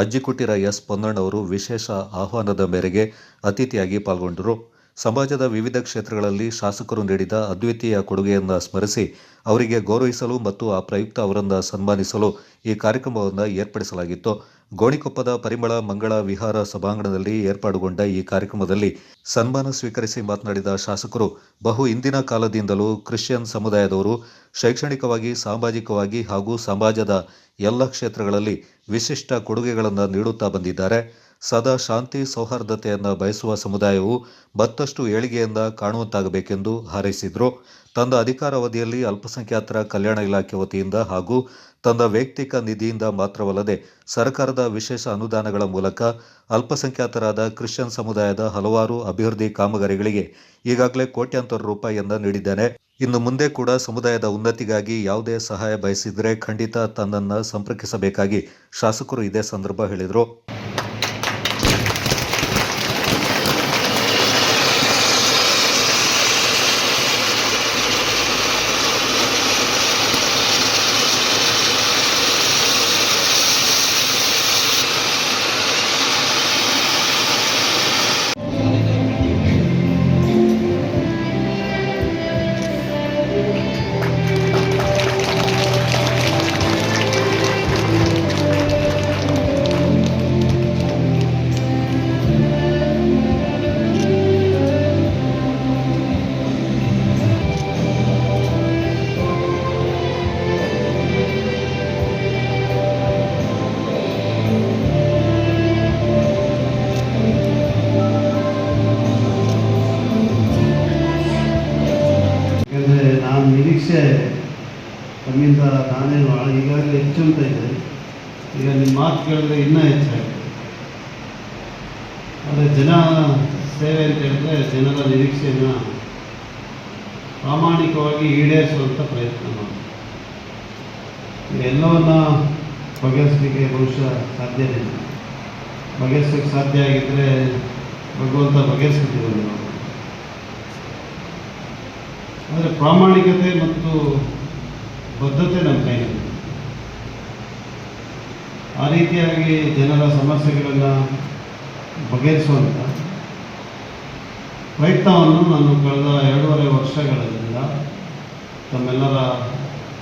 ಅಜ್ಜಿಕುಟ್ಟಿರ ಎಸ್ ಪೊನ್ನಣ್ಣವರು ವಿಶೇಷ ಆಹ್ವಾನದ ಮೇರೆಗೆ ಅತಿಥಿಯಾಗಿ ಪಾಲ್ಗೊಂಡರು. ಸಮಾಜದ ವಿವಿಧ ಕ್ಷೇತ್ರಗಳಲ್ಲಿ ಶಾಸಕರು ನೀಡಿದ ಅದ್ವಿತೀಯ ಕೊಡುಗೆಯನ್ನು ಸ್ಮರಿಸಿ ಅವರಿಗೆ ಗೌರವಿಸಲು ಮತ್ತು ಆ ಪ್ರಯುಕ್ತ ಅವರನ್ನು ಸನ್ಮಾನಿಸಲು ಈ ಕಾರ್ಯಕ್ರಮವನ್ನು ಏರ್ಪಡಿಸಲಾಗಿತ್ತು. ಗೋಣಿಕೊಪ್ಪದ ಪರಿಮಳ ಮಂಗಳ ವಿಹಾರ ಸಭಾಂಗಣದಲ್ಲಿ ಏರ್ಪಾಡುಗೊಂಡ ಈ ಕಾರ್ಯಕ್ರಮದಲ್ಲಿ ಸನ್ಮಾನ ಸ್ವೀಕರಿಸಿ ಮಾತನಾಡಿದ ಶಾಸಕರು, ಬಹು ಹಿಂದಿನ ಕಾಲದಿಂದಲೂ ಕ್ರಿಶ್ಚಿಯನ್ ಸಮುದಾಯದವರು ಶೈಕ್ಷಣಿಕವಾಗಿ, ಸಾಮಾಜಿಕವಾಗಿ ಹಾಗೂ ಸಮಾಜದ ಎಲ್ಲ ಕ್ಷೇತ್ರಗಳಲ್ಲಿ ವಿಶಿಷ್ಟ ಕೊಡುಗೆಗಳನ್ನು ನೀಡುತ್ತಾ ಬಂದಿದ್ದಾರೆ. ಸದಾ ಶಾಂತಿ ಸೌಹಾರ್ದತೆಯನ್ನು ಬಯಸುವ ಸಮುದಾಯವು ಮತ್ತಷ್ಟು ಏಳಿಗೆಯಿಂದ ಕಾಣುವಂತಾಗಬೇಕೆಂದು ಹಾರೈಸಿದರು. ತನ್ನ ಅಧಿಕಾರಾವಧಿಯಲ್ಲಿ ಅಲ್ಪಸಂಖ್ಯಾತರ ಕಲ್ಯಾಣ ಇಲಾಖೆ ವತಿಯಿಂದ ಹಾಗೂ ತನ್ನ ವೈಯಕ್ತಿಕ ನಿಧಿಯಿಂದ ಮಾತ್ರವಲ್ಲದೆ ಸರ್ಕಾರದ ವಿಶೇಷ ಅನುದಾನಗಳ ಮೂಲಕ ಅಲ್ಪಸಂಖ್ಯಾತರಾದ ಕ್ರಿಶ್ಚಿಯನ್ ಸಮುದಾಯದ ಹಲವಾರು ಅಭಿವೃದ್ಧಿ ಕಾಮಗಾರಿಗಳಿಗೆ ಈಗಾಗಲೇ ಕೋಟ್ಯಾಂತರ ರೂಪಾಯಿಯನ್ನು ನೀಡಿದ್ದೇನೆ. ಇನ್ನು ಮುಂದೆ ಕೂಡ ಸಮುದಾಯದ ಉನ್ನತಿಗಾಗಿ ಯಾವುದೇ ಸಹಾಯ ಬಯಸಿದರೆ ಖಂಡಿತ ತನ್ನನ್ನು ಸಂಪರ್ಕಿಸಬೇಕಾಗಿ ಶಾಸಕರು ಇದೇ ಸಂದರ್ಭ ಹೇಳಿದರು. ನಿರೀಕ್ಷೆ ತಮ್ಮಿಂದ ನಾನೇನು ಈಗಾಗಲೇ ಹೆಚ್ಚು ಅಂತ ಇದೆ. ಈಗ ನಿಮ್ಮ ಮಾತು ಕೇಳಿದ್ರೆ ಇನ್ನೂ ಹೆಚ್ಚಾಗಿದೆ. ಆದರೆ ಜನ ಸೇವೆ ಅಂತ ಹೇಳಿದ್ರೆ ಜನರ ನಿರೀಕ್ಷೆಯನ್ನು ಪ್ರಾಮಾಣಿಕವಾಗಿ ಈಡೇರಿಸುವಂಥ ಪ್ರಯತ್ನ ಮಾಡಿ ಎಲ್ಲವನ್ನ ಬಗೆಹರಿಸಲಿಕ್ಕೆ ಬಹುಶಃ ಸಾಧ್ಯನೇ ಇಲ್ಲ. ಬಗೆಹರಿಸಲಿಕ್ಕೆ ಸಾಧ್ಯ ಆಗಿದ್ದರೆ ಭಗವಂತ ಬಗೆಹರಿಸ್ಬಿಟ್ಟಿರೋದು ನಾವು. ಆದರೆ ಪ್ರಾಮಾಣಿಕತೆ ಮತ್ತು ಬದ್ಧತೆ ನಮ್ಮ ಕೈಯಲ್ಲಿ. ಆ ರೀತಿಯಾಗಿ ಜನರ ಸಮಸ್ಯೆಗಳನ್ನು ಬಗೆಹರಿಸುವಂಥ ಪ್ರಯತ್ನವನ್ನು ನಾನು ಕಳೆದ 2.5 ವರ್ಷಗಳಿಂದ ತಮ್ಮೆಲ್ಲರ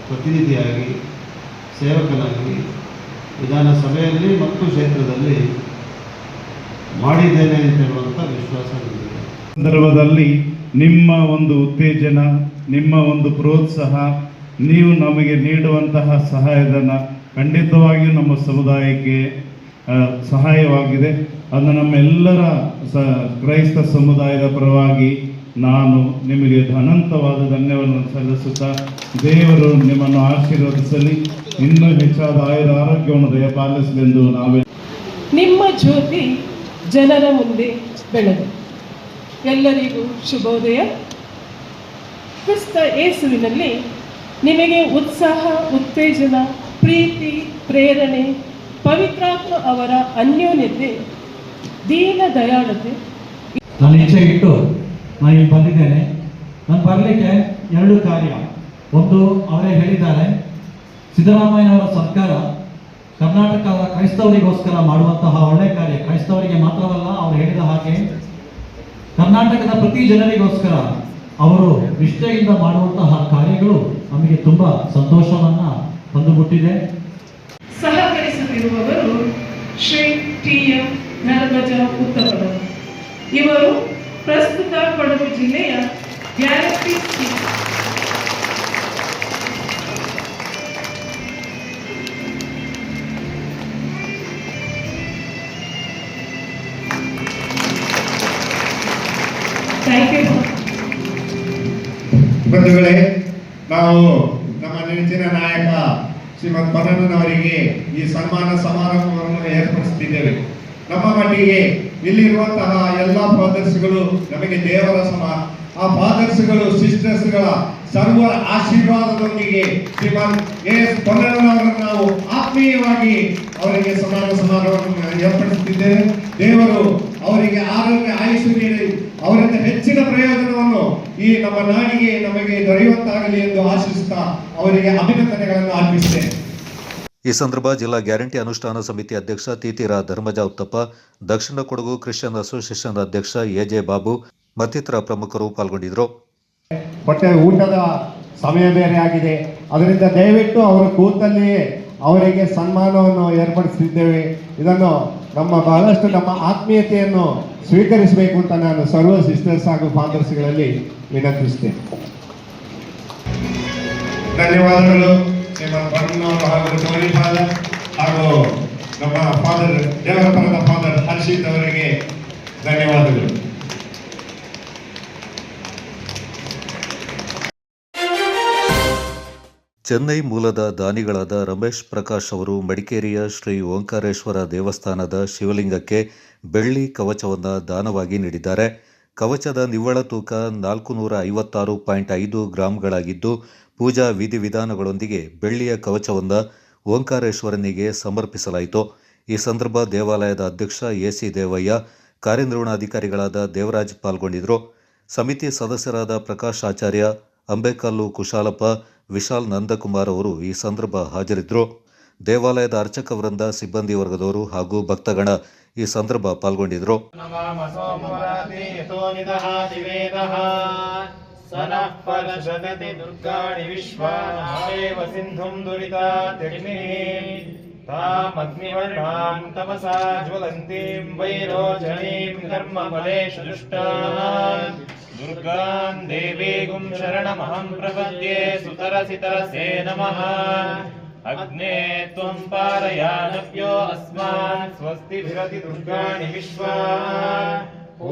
ಪ್ರತಿನಿಧಿಯಾಗಿ, ಸೇವಕನಾಗಿ ವಿಧಾನಸಭೆಯಲ್ಲಿ ಮತ್ತು ಕ್ಷೇತ್ರದಲ್ಲಿ ಮಾಡಿದ್ದೇನೆ ಅಂತ ಹೇಳುವಂಥ ವಿಶ್ವಾಸ ನನಗಿದೆ. ಸಂದರ್ಭದಲ್ಲಿ ನಿಮ್ಮ ಒಂದು ಉತ್ತೇಜನ, ನಿಮ್ಮ ಒಂದು ಪ್ರೋತ್ಸಾಹ, ನೀವು ನಮಗೆ ನೀಡುವಂತಹ ಸಹಾಯಧನ ಖಂಡಿತವಾಗಿಯೂ ನಮ್ಮ ಸಮುದಾಯಕ್ಕೆ ಸಹಾಯವಾಗಿದೆ. ಅದು ನಮ್ಮೆಲ್ಲರ ಕ್ರೈಸ್ತ ಸಮುದಾಯದ ಪರವಾಗಿ ನಾನು ನಿಮಗೆ ಅನಂತವಾದ ಧನ್ಯವಾದವನ್ನು ಸಲ್ಲಿಸುತ್ತಾ ದೇವರು ನಿಮ್ಮನ್ನು ಆಶೀರ್ವದಿಸಲಿ, ಇನ್ನೂ ಹೆಚ್ಚಾದ ಆಯುರ ಆರೋಗ್ಯವನ್ನು ದಯಪಾಲಿಸಲೆಂದು ನಾವೇ. ನಿಮ್ಮ ಜ್ಯೋತಿ ಜನರ ಮುಂದೆ ಬೆಳೆದು. ಎಲ್ಲರಿಗೂ ಶುಭೋದಯ. ಕ್ರಿಸ್ತ ಯೇಸುವಿನಲ್ಲಿ ನಿಮಗೆ ಉತ್ಸಾಹ, ಉತ್ತೇಜನ, ಪ್ರೀತಿ, ಪ್ರೇರಣೆ, ಪವಿತ್ರಾತ್ಮ ಅವರ ಅನ್ಯೋನ್ಯತೆ, ದೀನ ದಯಾಳತೆ. ನಾನು ಇಚ್ಛೆ ಇಟ್ಟು ನಾನು ಇಲ್ಲಿ ಬಂದಿದ್ದೇನೆ. ನಾನು ಬರಲಿಕ್ಕೆ 2 ಕಾರ್ಯ. ಒಂದು, ಅವರೇ ಹೇಳಿದ್ದಾರೆ, ಸಿದ್ದರಾಮಯ್ಯನವರ ಸರ್ಕಾರ ಕರ್ನಾಟಕದ ಕ್ರೈಸ್ತವರಿಗೋಸ್ಕರ ಮಾಡುವಂತಹ ಒಳ್ಳೆಯ ಕಾರ್ಯ, ಕ್ರೈಸ್ತವರಿಗೆ ಮಾತ್ರವಲ್ಲ, ಅವರು ಹೇಳಿದ ಹಾಗೆ ಕರ್ನಾಟಕದ ಪ್ರತಿ ಜನರಿಗೋಸ್ಕರ ಅವರು ನಿಷ್ಠೆಯಿಂದ ಮಾಡುವಂತಹ ಕಾರ್ಯಗಳು ನಮಗೆ ತುಂಬ ಸಂತೋಷವನ್ನು ತಂದುಬಿಟ್ಟಿದೆ. ಸಹಕರಿಸುತ್ತಿರುವವರು ಶ್ರೀ ಟಿ.ಎಂ. ಧರ್ಮಜ ಉತ್ತಪರು. ಇವರು ಪ್ರಸ್ತುತ ಕೊಡಗು ಜಿಲ್ಲೆಯ ಗ್ಯಾರಂಟಿ ಆಯ್ಕೆ ಬಂಧುಗಳೇ, ನಾವು ನಮ್ಮ ನೆಚ್ಚಿನ ನಾಯಕ ಶ್ರೀಮಂತ್ ಬನ್ನಣ್ಣನವರಿಗೆ ಈ ಸನ್ಮಾನ ಸಮಾರಂಭವನ್ನು ಏರ್ಪಡಿಸುತ್ತಿದ್ದೇವೆ. ನಮ್ಮ ಮಟ್ಟಿಗೆ ಇಲ್ಲಿರುವಂತಹ ಎಲ್ಲ ಫಾದರ್ಸ್ಗಳು ನಮಗೆ ದೇವರ ಸಮ. ಆ ಫಾದರ್ಸ್ಗಳು ಸಿಸ್ಟರ್ಸ್ಗಳ ಸರ್ವರ ಆಶೀರ್ವಾದದೊಂದಿಗೆ ಶ್ರೀಮಂತ್ ಎಸ್ ಬನ್ನಣ್ಣನವರನ್ನು ನಾವು ಆತ್ಮೀಯವಾಗಿ ಅವರಿಗೆ ಸನ್ಮಾನ ಸಮಾರಂಭವನ್ನು ಏರ್ಪಡಿಸುತ್ತಿದ್ದೇವೆ. ದೇವರು ಅವರಿಗೆ ಆರೋಗ್ಯ ಆಯುಷ್ಯ ನೀಡಿ ಅವರಿಂದ ಹೆಚ್ಚಿನ ಪ್ರಯೋಜನವನ್ನು ಈ ನಮ್ಮ ನಾಡಿಗೆ ನಮಗೆ ದೊರೆಯುವಂತಾಗಲಿ ಎಂದು ಆಶಿಸುತ್ತಾ ಅವರಿಗೆ ಅಭಿನಂದನೆಗಳನ್ನು ಅರ್ಪಿಸಿದ್ದೇನೆ. ಈ ಸಂದರ್ಭ ಜಿಲ್ಲಾ ಗ್ಯಾರಂಟಿ ಅನುಷ್ಠಾನ ಸಮಿತಿ ಅಧ್ಯಕ್ಷ ತೀತೀರ ಧರ್ಮಜ ಉತ್ತಪ್ಪ, ದಕ್ಷಿಣ ಕೊಡಗು ಕ್ರಿಶ್ಚಿಯನ್ ಅಸೋಸಿಯೇಷನ್ ಅಧ್ಯಕ್ಷ ಎಜೆ ಬಾಬು ಮತ್ತಿತರ ಪ್ರಮುಖರು ಪಾಲ್ಗೊಂಡಿದ್ದರು. ಹೊಟ್ಟೆ ಊಟದ ಸಮಯ ಬೇರೆ ಆಗಿದೆ, ಅದರಿಂದ ದಯವಿಟ್ಟು ಅವರ ಕೂತಲ್ಲಿಯೇ ಅವರಿಗೆ ಸನ್ಮಾನವನ್ನು ಏರ್ಪಡಿಸುತ್ತಿದ್ದೇವೆ. ಇದನ್ನು ಬಹಳಷ್ಟು ನಮ್ಮ ಆತ್ಮೀಯತೆಯನ್ನು ಸ್ವೀಕರಿಸಬೇಕು ಅಂತ ನಾನು ಸರ್ವ ಸಿಸ್ಟರ್ಸ್ ಹಾಗೂ ಫಾದರ್ಸ್ಗಳಲ್ಲಿ ವಿನಂತಿಸುತ್ತೇನೆ. ಧನ್ಯವಾದಗಳು ಶ್ರೀಮಂತ್ ಬನ್ನಣ್ಣನವರು ಹಾಗೂ ಗೌರಿ ಫಾದರ್ ಹಾಗೂ ನಮ್ಮ ಫಾದರ್ ದೇವರಪರದ ಫಾದರ್ ಹರ್ಷಿತ್ ಅವರಿಗೆ ಧನ್ಯವಾದಗಳು. ಚೆನ್ನೈ ಮೂಲದ ದಾನಿಗಳಾದ ರಮೇಶ್ ಪ್ರಕಾಶ್ ಅವರು ಮಡಿಕೇರಿಯ ಶ್ರೀ ಓಂಕಾರೇಶ್ವರ ದೇವಸ್ಥಾನದ ಶಿವಲಿಂಗಕ್ಕೆ ಬೆಳ್ಳಿ ಕವಚವನ್ನು ದಾನವಾಗಿ ನೀಡಿದ್ದಾರೆ. ಕವಚದ ನಿವ್ವಳ ತೂಕ 456.5 ಗ್ರಾಂಗಳಾಗಿದ್ದು, ಪೂಜಾ ವಿಧಿವಿಧಾನಗಳೊಂದಿಗೆ ಬೆಳ್ಳಿಯ ಕವಚವನ್ನು ಓಂಕಾರೇಶ್ವರನಿಗೆ ಸಮರ್ಪಿಸಲಾಯಿತು. ಈ ಸಂದರ್ಭ ದೇವಾಲಯದ ಅಧ್ಯಕ್ಷ ಎಸಿ ದೇವಯ್ಯ, ಕಾರ್ಯನಿರ್ವಹಣಾಧಿಕಾರಿಗಳಾದ ದೇವರಾಜ್ ಪಾಲ್ಗೊಂಡಿದ್ದರು. ಸಮಿತಿ ಸದಸ್ಯರಾದ ಪ್ರಕಾಶ್ ಆಚಾರ್ಯ, ಅಂಬೇಕಲ್ಲು ಕುಶಾಲಪ್ಪ, ವಿಶಾಲ್ ನಂದಕುಮಾರ್ ಅವರು ಈ ಸಂದರ್ಭ ಹಾಜರಿದ್ದರು. ದೇವಾಲಯದ ಅರ್ಚಕ ವೃಂದ, ಸಿಬ್ಬಂದಿ ವರ್ಗದವರು ಹಾಗೂ ಭಕ್ತಗಣ ಈ ಸಂದರ್ಭ ಪಾಲ್ಗೊಂಡಿದ್ದರು. ದುರ್ಗಾಂ ದೇವೀಗುಂ ಶರಣಮಹಂ ಪ್ರಪದ್ಯೆ ಸುತರಸಿತರಸೇ ನಮಃ. ಅಗ್ನೇ ತ್ವಂ ಪಾರಯಾನವ್ಯೋ ಅಸ್ಮಾನ್ ಸ್ವಸ್ತಿಭಿರತಿ ದುರ್ಗಾಣಿ ವಿಶ್ವಾ.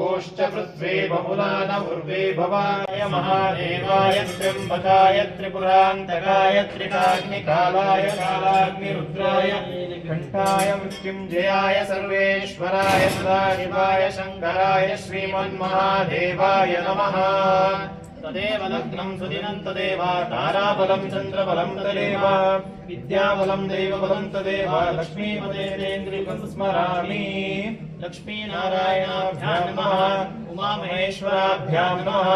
ಓಶ್ಚ ಪೃಥ್ವೇ ಬಹುಲಾನ ಉರ್ವೇ ಭವಾಯ ಮಹಾದೇವಾಯ ತ್ರ್ಯಂಬಕಾಯ ತ್ರಿಪುರಾಂತಕಾಯ ತ್ರಿಕಾಗ್ನಿಕಾಲಾಯ ಕಾಲಾಗ್ನಿರುದ್ರಾಯ ಕಂಠಾಯ ಮೃತ್ಯುಂಜಯಾಯ ಸರ್ವೇಶ್ವರಾಯ ಸದಾಶಿವಾಯ ಶಂಕರಾಯ ಶ್ರೀಮನ್ಮಹಾದೇವಾಯ ನಮಃ. ತದೇವ ಲಗ್ನಂ ಸುದಿನಂ ತದೇವ ತಾರಾಬಲಂ ಚಂದ್ರಬಲಂ ತದೇವ ವಿದ್ಯಾಬಲಂ ದೈವಬಲಂ ತದೇವ ಲಕ್ಷ್ಮೀಪದೇಂದ್ರಿಕಂ ಸ್ಮರಾಮಿ. ಲಕ್ಷ್ಮೀನಾರಾಯಣಾಭ್ಯಾಂ ನಮಃ. ಉಮಾಮಹೇಶ್ವರಾಭ್ಯಾಂ ನಮಃ.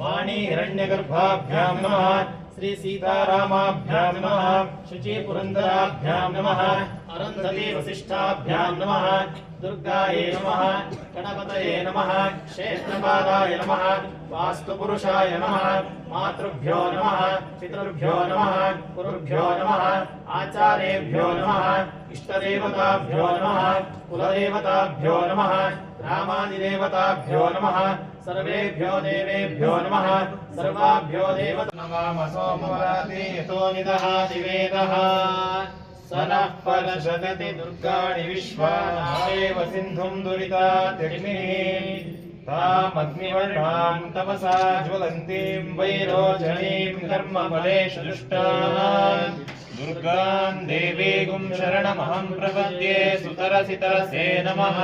ವಾಣಿ ಹಿರಣ್ಯಗರ್ಭಾಭ್ಯಾಂ ನಮಃ. ಶ್ರೀ ಸೀತಾರಾಮಾಭ್ಯಾಂ ನಮಃ. ಶುಚಿ ಪುರಂದರಾಭ್ಯಾಂ ನಮಃ. ಅರುಂಧತಿ ವಸಿಷ್ಠಾಭ್ಯಾಂ ನಮಃ. ದುರ್ಗಾಯೇ ನಮಃ. ಗಣಪತಯೇ ನಮಃ. ಕ್ಷೇತ್ರಪಾದಾಯ ನಮಃ. ವಾಸ್ತುಪುರುಷಾಯ ನಮಃ. ಮಾತೃಭ್ಯೋ ನಮಃ. ಪಿತೃಭ್ಯೋ ನಮಃ. ಗುರುಭ್ಯೋ ನಮಃ. ಆಚಾರ್ಯೇಭ್ಯೋ ನಮಃ. ಇಷ್ಟದೇವತಾಭ್ಯೋ ನಮಃ. ಕುಲದೇವತಾಭ್ಯೋ ನಮಃ. ರಾಮಾದಿದೇವತಾಭ್ಯೋ ನಮಃ. ಸರ್ವೇಭ್ಯೋ ದೇವೇಭ್ಯೋ ನಮಃ. ಸರ್ವಾಭ್ಯೋ ದೇವತಾ ನಮಃ. ಸೋಮವರಾತಿ ಯತೋ ನಿದಹಾತಿ ವೇದಃ. ಸನಃ ಪರಶತತಿ ದುರ್ಗಾಣಿ ವಿಶ್ವಾ. ನಾವೇವ ಸಿಂಧುಂ ದುರಿತಾತ್ಯಗ್ನಿಃ. ತಾಮಗ್ನಿವರ್ಣಾಂ ತಪಸಾ ಜ್ವಲಂತೀಂ ವೈರೋಚನೀಂ ಕರ್ಮಫಲೇಷು ದುಷ್ಟಾನ್. ದುರ್ಗಾಂ ದೇವೀಗುಂ ಶರಣಮಹಂ ಪ್ರಪದ್ಯೆ ಸುತರಸಿತರಸೇ ನಮಃ.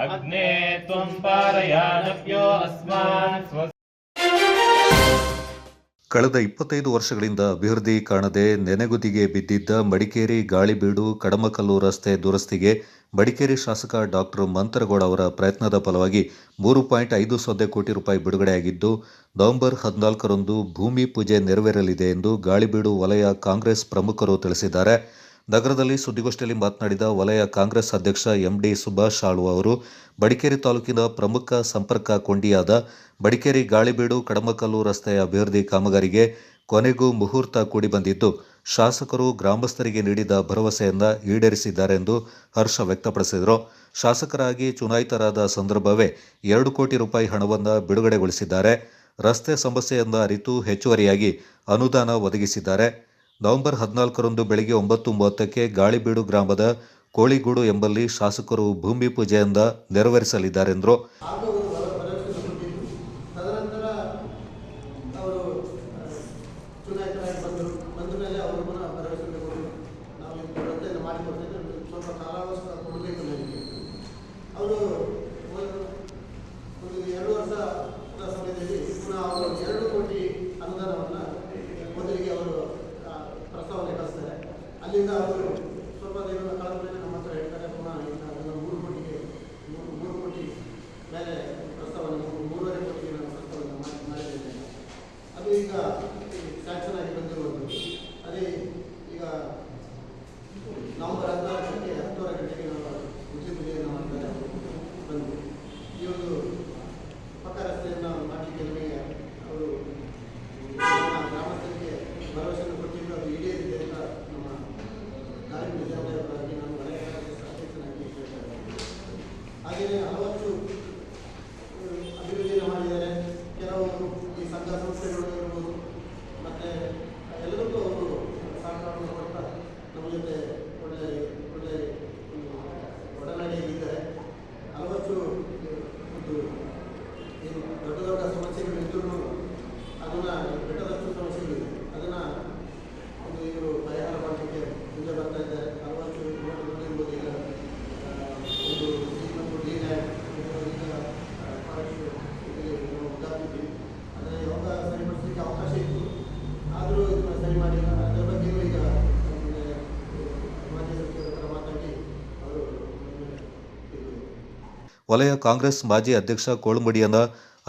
ಅಗ್ನೇ ತ್ವಂ ಪಾರಯಾನವ್ಯೋ ಅಸ್ಮಾನ್ ಸ್ವ. ಕಳೆದ 25 ವರ್ಷಗಳಿಂದ ಅಭಿವೃದ್ಧಿ ಕಾಣದೆ ನೆನೆಗುದಿಗೆ ಬಿದ್ದಿದ್ದ ಮಡಿಕೇರಿ ಗಾಳಿಬೀಡು ಕಡಮಕಲ್ಲು ರಸ್ತೆ ದುರಸ್ತಿಗೆ ಮಡಿಕೇರಿ ಶಾಸಕ ಡಾಕ್ಟರ್ ಮಂತರಗೌಡ ಅವರ ಪ್ರಯತ್ನದ ಫಲವಾಗಿ 3.50 ಕೋಟಿ ರೂಪಾಯಿ ಬಿಡುಗಡೆಯಾಗಿದ್ದು, ನವೆಂಬರ್ 14ರಂದು ಭೂಮಿ ಪೂಜೆ ನೆರವೇರಲಿದೆ ಎಂದು ಗಾಳಿಬೀಡು ವಲಯ ಕಾಂಗ್ರೆಸ್ ಪ್ರಮುಖರು ತಿಳಿಸಿದ್ದಾರೆ. ನಗರದಲ್ಲಿ ಸುದ್ದಿಗೋಷ್ಠಿಯಲ್ಲಿ ಮಾತನಾಡಿದ ವಲಯ ಕಾಂಗ್ರೆಸ್ ಅಧ್ಯಕ್ಷ ಎಂಡಿ ಸುಭಾಷ್ ಆಳ್ವ ಅವರು, ಮಡಿಕೇರಿ ತಾಲೂಕಿನ ಪ್ರಮುಖ ಸಂಪರ್ಕ ಕೊಂಡಿಯಾದ ಮಡಿಕೇರಿ ಗಾಳಿಬೀಡು ಕಡಮಕಲ್ಲು ರಸ್ತೆಯ ಅಭಿವೃದ್ಧಿ ಕಾಮಗಾರಿಗೆ ಕೊನೆಗೂ ಮುಹೂರ್ತ ಕೂಡಿ ಬಂದಿದ್ದು, ಶಾಸಕರು ಗ್ರಾಮಸ್ಥರಿಗೆ ನೀಡಿದ ಭರವಸೆಯನ್ನು ಈಡೇರಿಸಿದ್ದಾರೆ ಎಂದು ಹರ್ಷ ವ್ಯಕ್ತಪಡಿಸಿದರು. ಶಾಸಕರಾಗಿ ಚುನಾಯಿತರಾದ ಸಂದರ್ಭವೇ 2 ಕೋಟಿ ರೂಪಾಯಿ ಹಣವನ್ನು ಬಿಡುಗಡೆಗೊಳಿಸಿದ್ದಾರೆ. ರಸ್ತೆ ಸಮಸ್ಯೆಯನ್ನು ಅರಿತು ಹೆಚ್ಚುವರಿಯಾಗಿ ಅನುದಾನ ಒದಗಿಸಿದ್ದಾರೆ. ನವೆಂಬರ್ 14ರಂದು ಬೆಳಗ್ಗೆ 9:30ಕ್ಕೆ ಗಾಳಿಬೀಡು ಗ್ರಾಮದ ಕೋಳಿಗೂಡು ಎಂಬಲ್ಲಿ ಶಾಸಕರು ಭೂಮಿ ಪೂಜೆಯಿಂದ ನೆರವೇರಿಸಲಿದ್ದಾರೆಂದರು. ಮಾಡಿಕೊಡ್ತಾರೆ, ಸ್ವಲ್ಪ ಕಾಲಾವಕಾಶ ಕೊಡಬೇಕು ನನಗೆ. ಅವರು ಒಂದು 2 ವರ್ಷದ ಸಮಯದಲ್ಲಿ ಪುನಃ ಅವರು 2 ಕೋಟಿ ಅನುದಾನವನ್ನು ಮೊದಲಿಗೆ ಅವರು ಪ್ರಸ್ತಾವನೆ ಕಳಿಸ್ತಾರೆ. ಅಲ್ಲಿಂದ ಅವರು ಸ್ವಲ್ಪ ದಿನ ಕಳೆದ ಮೇಲೆ ನಮ್ಮ ಹತ್ರ ಹೇಳ್ತಾರೆ, ಪುನಃ ಅದನ್ನು 3 ಕೋಟಿ ಮೇಲೆ ಪ್ರಸ್ತಾವನೆ 3.5 ಕೋಟಿಗೆ ನಾನು ಪ್ರಸ್ತಾವನೆ ಮಾಡಿದ್ದೇನೆ. ಅದು ಈಗ ಸ್ಯಾಂಕ್ಷನ್ ಆಗಿ ಬಂದಿರುವುದು. ಅದೇ ಈಗ ನವೆಂಬರ್ 14ಕ್ಕೆ 10 ಗಂಟೆಗೆ ನಾವು ಪೂಜೆಯನ್ನು ಮಾಡ್ತಾರೆ ಬಂದು ಈ ಒಂದು ಪಕ್ಕ ರಸ್ತೆಯನ್ನು ಮಾಡಲಿಕ್ಕೆ ನಮಗೆ ಅವರು ಗ್ರಾಮಸ್ಥರಿಗೆ ಭರವಸೆಯನ್ನು ಕೊಟ್ಟಿದ್ದು ಅದು ಈಡೇರಿದೆ ಅಂತ ನಮ್ಮ ಧಾರ್ಮಿಕ ಜನತೆಯವರಾಗಿ ನಾನು ವಲಯ ಅಧ್ಯಕ್ಷನಾಗಿ ಹೇಳ್ತಾರೆ. ಹಾಗೆಯೇ ಹಲವಾರು ಅಭಿವೃದ್ಧಿಯನ್ನು ಮಾಡಿದ್ದಾರೆ. ಕೆಲವು ಈ ಸಂಘ ಸಂಸ್ಥೆಗಳು ಇರ್ಬೋದು, ಮತ್ತು ಎಲ್ಲರಿಗೂ ಅವರು ಸಹಕಾರವನ್ನು ಕೊಡ್ತಾ ನಮ್ಮ ಜೊತೆ ಒಳ್ಳೆ ಒಡನಾಡಿಯಲ್ಲಿದ್ದಾರೆ. ಹಲವಾರು ಒಂದು ಏನು ದೊಡ್ಡ ದೊಡ್ಡ ಸಮಸ್ಯೆಗಳು ಇದ್ದರೂ ಅದನ್ನು ಬೆಟ್ಟದಷ್ಟು ಸಮಸ್ಯೆಗಳಿದೆ, ಅದನ್ನು ಒಂದು ಇವರು ಪರಿಹಾರ ಮಾಡಲಿಕ್ಕೆ ಮುಂದೆ ಬರ್ತಾ ಇದ್ದಾರೆ. ಹಲವಾರು ಇರ್ಬೋದು. ಈಗ ಒಂದು ಮತ್ತು ಡಿ ಲ್ಯಾಂಡ್ ಉದಾಹರಣೆ ಅದನ್ನು ಯಾವಾಗ ಸರಿಪಡಿಸಲಿಕ್ಕೆ ಅವಕಾಶ ಇತ್ತು, ಆದರೂ ಇದನ್ನು ಸರಿ ಮಾಡಿಲ್ಲ. ಅದರ ಬಗ್ಗೆಯೂ ಈಗ ಮಾಜಿ ಸಚಿವರ ಹತ್ರ ಮಾತಾಡಿ ಅವರು ವಲಯ ಕಾಂಗ್ರೆಸ್ ಮಾಜಿ ಅಧ್ಯಕ್ಷ ಕೋಳುಮಡಿಯನ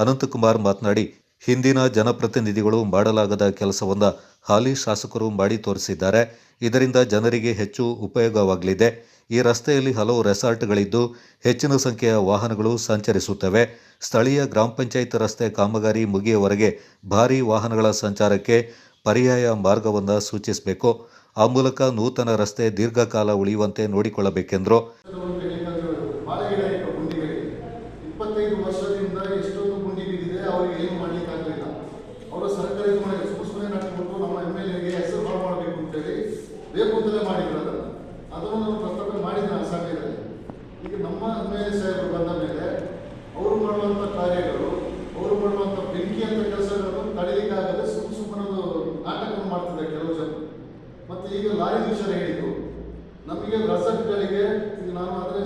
ಅನಂತಕುಮಾರ್ ಮಾತನಾಡಿ, ಹಿಂದಿನ ಜನಪ್ರತಿನಿಧಿಗಳು ಮಾಡಲಾಗದ ಕೆಲಸವನ್ನು ಹಾಲಿ ಶಾಸಕರು ಮಾಡಿ ತೋರಿಸಿದ್ದಾರೆ. ಇದರಿಂದ ಜನರಿಗೆ ಹೆಚ್ಚು ಉಪಯೋಗವಾಗಲಿದೆ. ಈ ರಸ್ತೆಯಲ್ಲಿ ಹಲವು ರೆಸಾರ್ಟ್ಗಳಿದ್ದು ಹೆಚ್ಚಿನ ಸಂಖ್ಯೆಯ ವಾಹನಗಳು ಸಂಚರಿಸುತ್ತವೆ. ಸ್ಥಳೀಯ ಗ್ರಾಮ ಪಂಚಾಯತ್ ರಸ್ತೆ ಕಾಮಗಾರಿ ಮುಗಿಯುವವರೆಗೆ ಭಾರೀ ವಾಹನಗಳ ಸಂಚಾರಕ್ಕೆ ಪರ್ಯಾಯ ಮಾರ್ಗವನ್ನು ಸೂಚಿಸಬೇಕು. ಆ ಮೂಲಕ ನೂತನ ರಸ್ತೆ ದೀರ್ಘಕಾಲ ಉಳಿಯುವಂತೆ ನೋಡಿಕೊಳ್ಳಬೇಕೆಂದರು. 25 ವರ್ಷದಿಂದ ಎಷ್ಟೊಂದು ಗುಂಡಿ ಬಿದ್ದಿದೆ, ಅವರಿಗೆ ಏನು ಮಾಡಲಿಕ್ಕಾಗಲಿಲ್ಲ. ಅವರು ಸರ್ಕಾರಿ ಸುಮ್ಮನೆ ನಡ್ಕೊಂಡು ನಮ್ಮ MLAಗೆ ಹೆಸರು ಹಾಳು ಮಾಡಬೇಕು ಅಂತೇಳಿ ಬೇಕು ಅಂತಲೇ ಮಾಡಿದ್ರು. ಅದನ್ನು ನಾನು ಪ್ರಸ್ತಾಪ ಮಾಡಿದ್ದೇನೆ ಆ ಸಮಯದಲ್ಲಿ. ಈಗ ನಮ್ಮ MLA ಸಾಹೇಬರು ಬಂದ ಮೇಲೆ ಅವರು ಮಾಡುವಂಥ ಕಾರ್ಯಗಳು, ಅವರು ಮಾಡುವಂಥ ಬೆಂಕಿ ಅಂತ ಕೆಲಸಗಳನ್ನು ತಡೆಯಲಿಕ್ಕಾಗದೆ ಸುಮ್ಮನೆ ನಾಟಕವನ್ನು ಮಾಡ್ತಿದ್ದಾರೆ ಕೆಲವು ಜನ. ಮತ್ತು ಈಗ ಲಾರಿ ವಿಷಯ ಹೇಳಿದ್ದು ನಮಗೆ ರೆಸಾರ್ಟ್ಗಳಿಗೆ ಈಗ ನಾನು ಆದರೆ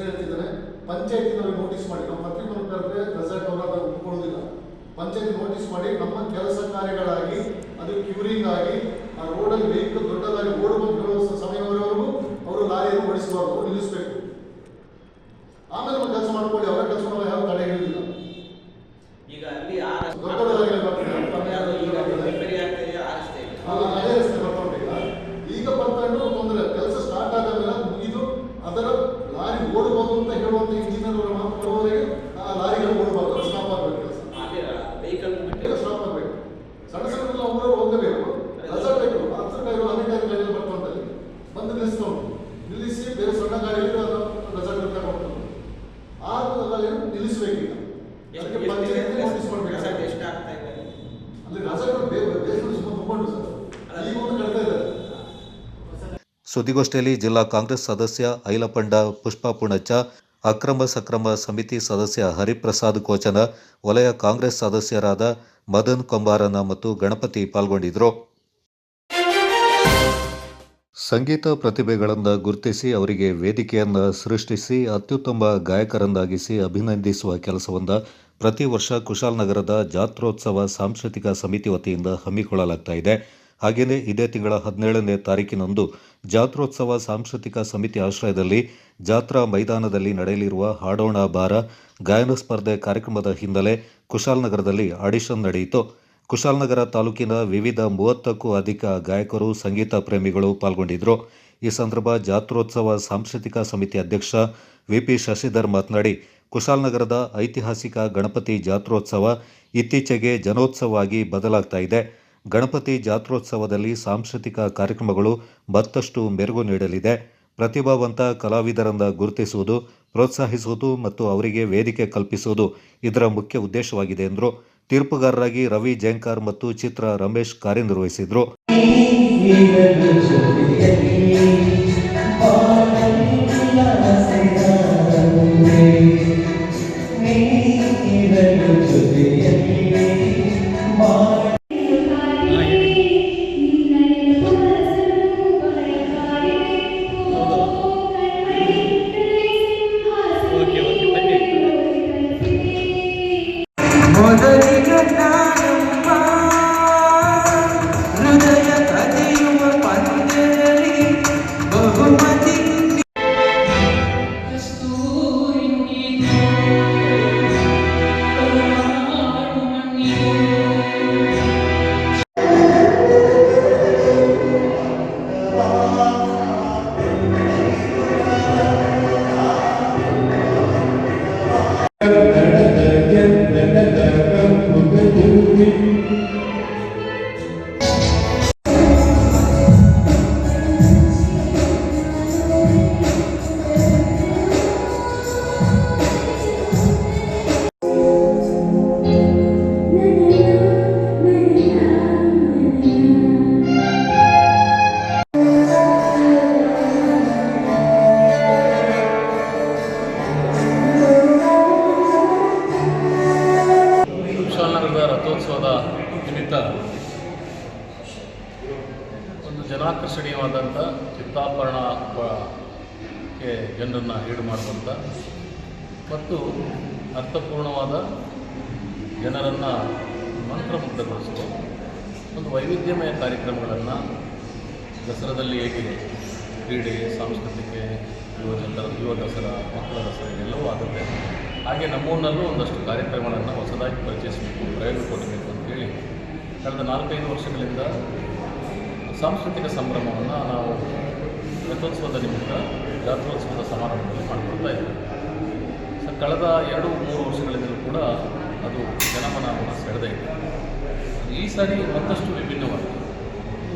ಹೇಳ್ತಿದ್ದೇನೆ, ಪಂಚಾಯತಿನವ್ರಿಗೆ ನೋಟಿಸ್ ಮಾಡಿ, ನಮ್ಮ ಪತ್ರಿಕೆ ಕರೆದ್ರೆ ರೆಸಾರ್ಟ್ ಅವರು ಅದನ್ನು ಒಪ್ಕೊಳ್ಳೋದಿಲ್ಲ. ಪಂಚಾಯತ್ ನೋಟಿಸ್ ಮಾಡಿ ನಮ್ಮ ಕೆಲಸ ಕಾರ್ಯಗಳಾಗಿ ಅದು ಕ್ಯೂರಿಂಗ್ ಆಗಿ ಆ ರೋಡಲ್ಲಿ ವೆಹಿಕಲ್ ದೊಡ್ಡದಾಗಿ ಓಡಬಹುದು ಸಮಯವರೆಗೂ ಅವರು ಲಾರಿಯನ್ನು ಓಡಿಸಬಾರ್ದು, ಅವರು ನಿಲ್ಲಿಸಬೇಕು. ಆಮೇಲೆ ನಮ್ಮ ಕೆಲಸ ಮಾಡ್ಕೊಳ್ಳಿ, ಅವರ ಕೆಲಸ ನಾವು ಯಾವ ತಡೆ ಹೇಳಿಲ್ಲ. ಈಗ ಅಲ್ಲಿ ದೊಡ್ಡದಾಗಿ ಅದೇ ರಸ್ತೆ ಬರ್ಕೊಂಡೀಗ ಈಗ ಬರ್ಕೊಂಡು ತೊಂದರೆ ಕೆಲಸ ಸ್ಟಾರ್ಟ್ ಆದ ಮೇಲೆ ಮುಗಿದು ಅದರ ಲಾರಿ ಓಡಬಹುದು ಅಂತ ಹೇಳುವಂಥ ಇಂಜಿನಿಯರ್ ಅವರ ಮಾತು ಬರುವವರೆಗೆ ಆ ಲಾರಿಗಳು ಓಡಬಾರ್ದು, ಸ್ಟಾಪ್ ಆಗಬೇಕು. ಕೆಲಸ ಸ್ಟಾಪ್ ಆಗಬೇಕು. ಸಣ್ಣ ಸಣ್ಣ ಅವರು ಹೋಗಬೇಕು. ರೆಸಾರ್ಟ್ ಇವರು 10 ಟೈರು 12 ಗಾಡಿಯಲ್ಲಿ ಬರ್ಕೊಂಡಲ್ಲಿ ಬಂದು ನಿಲ್ಲಿಸ್ಕೊಂಡು ನಿಲ್ಲಿಸಿ ಬೇರೆ ಸಣ್ಣ ಗಾಡಿಯಲ್ಲಿ ರೆಸಾರ್ಟ್ ತಗೊಂಡು ಆ ನಿಲ್ಲಿಸಬೇಕೀಗ. ಅದಕ್ಕೆ ಪಂಚಾಯತ್ ನೋಟಿಸ್ ಮಾಡಬೇಕು. ಅಲ್ಲಿ ರೆಸಾರ್ಟ್ ಬೇಸ್ಮೆಂಟ್ ತುಂಬಿಕೊಂಡು ಸರ್ ಈಗ ಒಂದು ಕಳ್ತಾ ಇದ್ದಾರೆ. ಸುದ್ದಿಗೋಷ್ಠಿಯಲ್ಲಿ ಜಿಲ್ಲಾ ಕಾಂಗ್ರೆಸ್ ಸದಸ್ಯ ಐಲಪಂಡ ಪುಷ್ಪ ಪುಣಚ್ಚ, ಅಕ್ರಮ ಸಕ್ರಮ ಸಮಿತಿ ಸದಸ್ಯ ಹರಿಪ್ರಸಾದ್ ಕೋಚನ, ವಲಯ ಕಾಂಗ್ರೆಸ್ ಸದಸ್ಯರಾದ ಮದನ್ ಕೊಂಬಾರನ ಮತ್ತು ಗಣಪತಿ ಪಾಲ್ಗೊಂಡಿದ್ದರು. ಸಂಗೀತ ಪ್ರತಿಭೆಗಳನ್ನು ಗುರುತಿಸಿ ಅವರಿಗೆ ವೇದಿಕೆಯನ್ನು ಸೃಷ್ಟಿಸಿ ಅತ್ಯುತ್ತಮ ಗಾಯಕರನ್ನಾಗಿಸಿ ಅಭಿನಂದಿಸುವ ಕೆಲಸವನ್ನು ಪ್ರತಿ ವರ್ಷ ಕುಶಾಲನಗರದ ಜಾತ್ರೋತ್ಸವ ಸಾಂಸ್ಕೃತಿಕ ಸಮಿತಿ ವತಿಯಿಂದ ಹಮ್ಮಿಕೊಳ್ಳಲಾಗ್ತಾ ಇದೆ. ಹಾಗೆಯೇ ಇದೇ ತಿಂಗಳ 17ನೇ ತಾರೀಕಿನಂದು ಜಾತ್ರೋತ್ಸವ ಸಾಂಸ್ಕೃತಿಕ ಸಮಿತಿ ಆಶ್ರಯದಲ್ಲಿ ಜಾತ್ರಾ ಮೈದಾನದಲ್ಲಿ ನಡೆಯಲಿರುವ ಹಾಡೋಣ ಬಾರ ಗಾಯನ ಸ್ಪರ್ಧೆ ಕಾರ್ಯಕ್ರಮದ ಹಿನ್ನೆಲೆ ಕುಶಾಲನಗರದಲ್ಲಿ ಆಡಿಷನ್ ನಡೆಯಿತು. ಕುಶಾಲನಗರ ತಾಲೂಕಿನ ವಿವಿಧ 30ಕ್ಕೂ ಅಧಿಕ ಗಾಯಕರು, ಸಂಗೀತ ಪ್ರೇಮಿಗಳು ಪಾಲ್ಗೊಂಡಿದ್ದರು. ಈ ಸಂದರ್ಭ ಜಾತ್ರೋತ್ಸವ ಸಾಂಸ್ಕೃತಿಕ ಸಮಿತಿ ಅಧ್ಯಕ್ಷ VP ಶಶಿಧರ್ ಮಾತನಾಡಿ, ಕುಶಾಲನಗರದ ಐತಿಹಾಸಿಕ ಗಣಪತಿ ಜಾತ್ರೋತ್ಸವ ಇತ್ತೀಚೆಗೆ ಜನೋತ್ಸವ ಆಗಿ ಬದಲಾಗ್ತಾ ಇದೆ. ಗಣಪತಿ ಜಾತ್ರೋತ್ಸವದಲ್ಲಿ ಸಾಂಸ್ಕೃತಿಕ ಕಾರ್ಯಕ್ರಮಗಳು ಮತ್ತಷ್ಟು ಮೆರುಗು ನೀಡಲಿದೆ. ಪ್ರತಿಭಾವಂತ ಕಲಾವಿದರನ್ನು ಗುರುತಿಸುವುದು, ಪ್ರೋತ್ಸಾಹಿಸುವುದು ಮತ್ತು ಅವರಿಗೆ ವೇದಿಕೆ ಕಲ್ಪಿಸುವುದು ಇದರ ಮುಖ್ಯ ಉದ್ದೇಶವಾಗಿದೆ ಎಂದರು. ತೀರ್ಪುಗಾರರಾಗಿ ರವಿ ಜೇಂಕಾರ್ ಮತ್ತು ಚಿತ್ರ ರಮೇಶ್ ಕಾರ್ಯನಿರ್ವಹಿಸಿದರು. ಕುಶಾಲನಗರದ ರಥೋತ್ಸವದ ನಿಮಿತ್ತ ಒಂದು ಜನಾಕರ್ಷಣೀಯವಾದಂಥ ಚಿತ್ತಾಭರಣಕ್ಕೆ ಜನರನ್ನು ಈಡು ಮಾಡುವಂಥ ಮತ್ತು ಅರ್ಥಪೂರ್ಣವಾದ ಜನರನ್ನು ಮಂತ್ರಮುಗ್ಧಗೊಳಿಸುವ ಒಂದು ವೈವಿಧ್ಯಮಯ ಕಾರ್ಯಕ್ರಮಗಳನ್ನು ದಸರಾದಲ್ಲಿ ಹೇಗೆ ಕ್ರೀಡೆ, ಸಾಂಸ್ಕೃತಿಕ, ಯುವ ದಸರಾ, ಮಕ್ಕಳ ದಸರಾ ಎಲ್ಲವೂ ಆಗುತ್ತೆ. ಹಾಗೆ ನಮ್ಮೂರಿನಲ್ಲೂ ಒಂದಷ್ಟು ಕಾರ್ಯಕ್ರಮಗಳನ್ನು ಹೊಸದಾಗಿ ಪರಿಚಯಿಸಬೇಕು, ಪ್ರಯೋಗ ಕೊಡಬೇಕು ಅಂತೇಳಿ ಕಳೆದ 4-5 ವರ್ಷಗಳಿಂದ ಸಾಂಸ್ಕೃತಿಕ ಸಂಭ್ರಮವನ್ನು ನಾವು ರಥೋತ್ಸವದ ನಿಮಿತ್ತ ಜಾತ್ರೋತ್ಸವದ ಸಮಾರಂಭದಲ್ಲಿ ಮಾಡಿಕೊಳ್ತಾ ಇದ್ದೀವಿ. ಕಳೆದ 2-3 ವರ್ಷಗಳಿಂದಲೂ ಕೂಡ ಅದು ಜನಮನವನ್ನು ಸೆಳೆದೇ ಇದೆ. ಈ ಸಾರಿ ಮತ್ತಷ್ಟು ವಿಭಿನ್ನವಾಗಿ,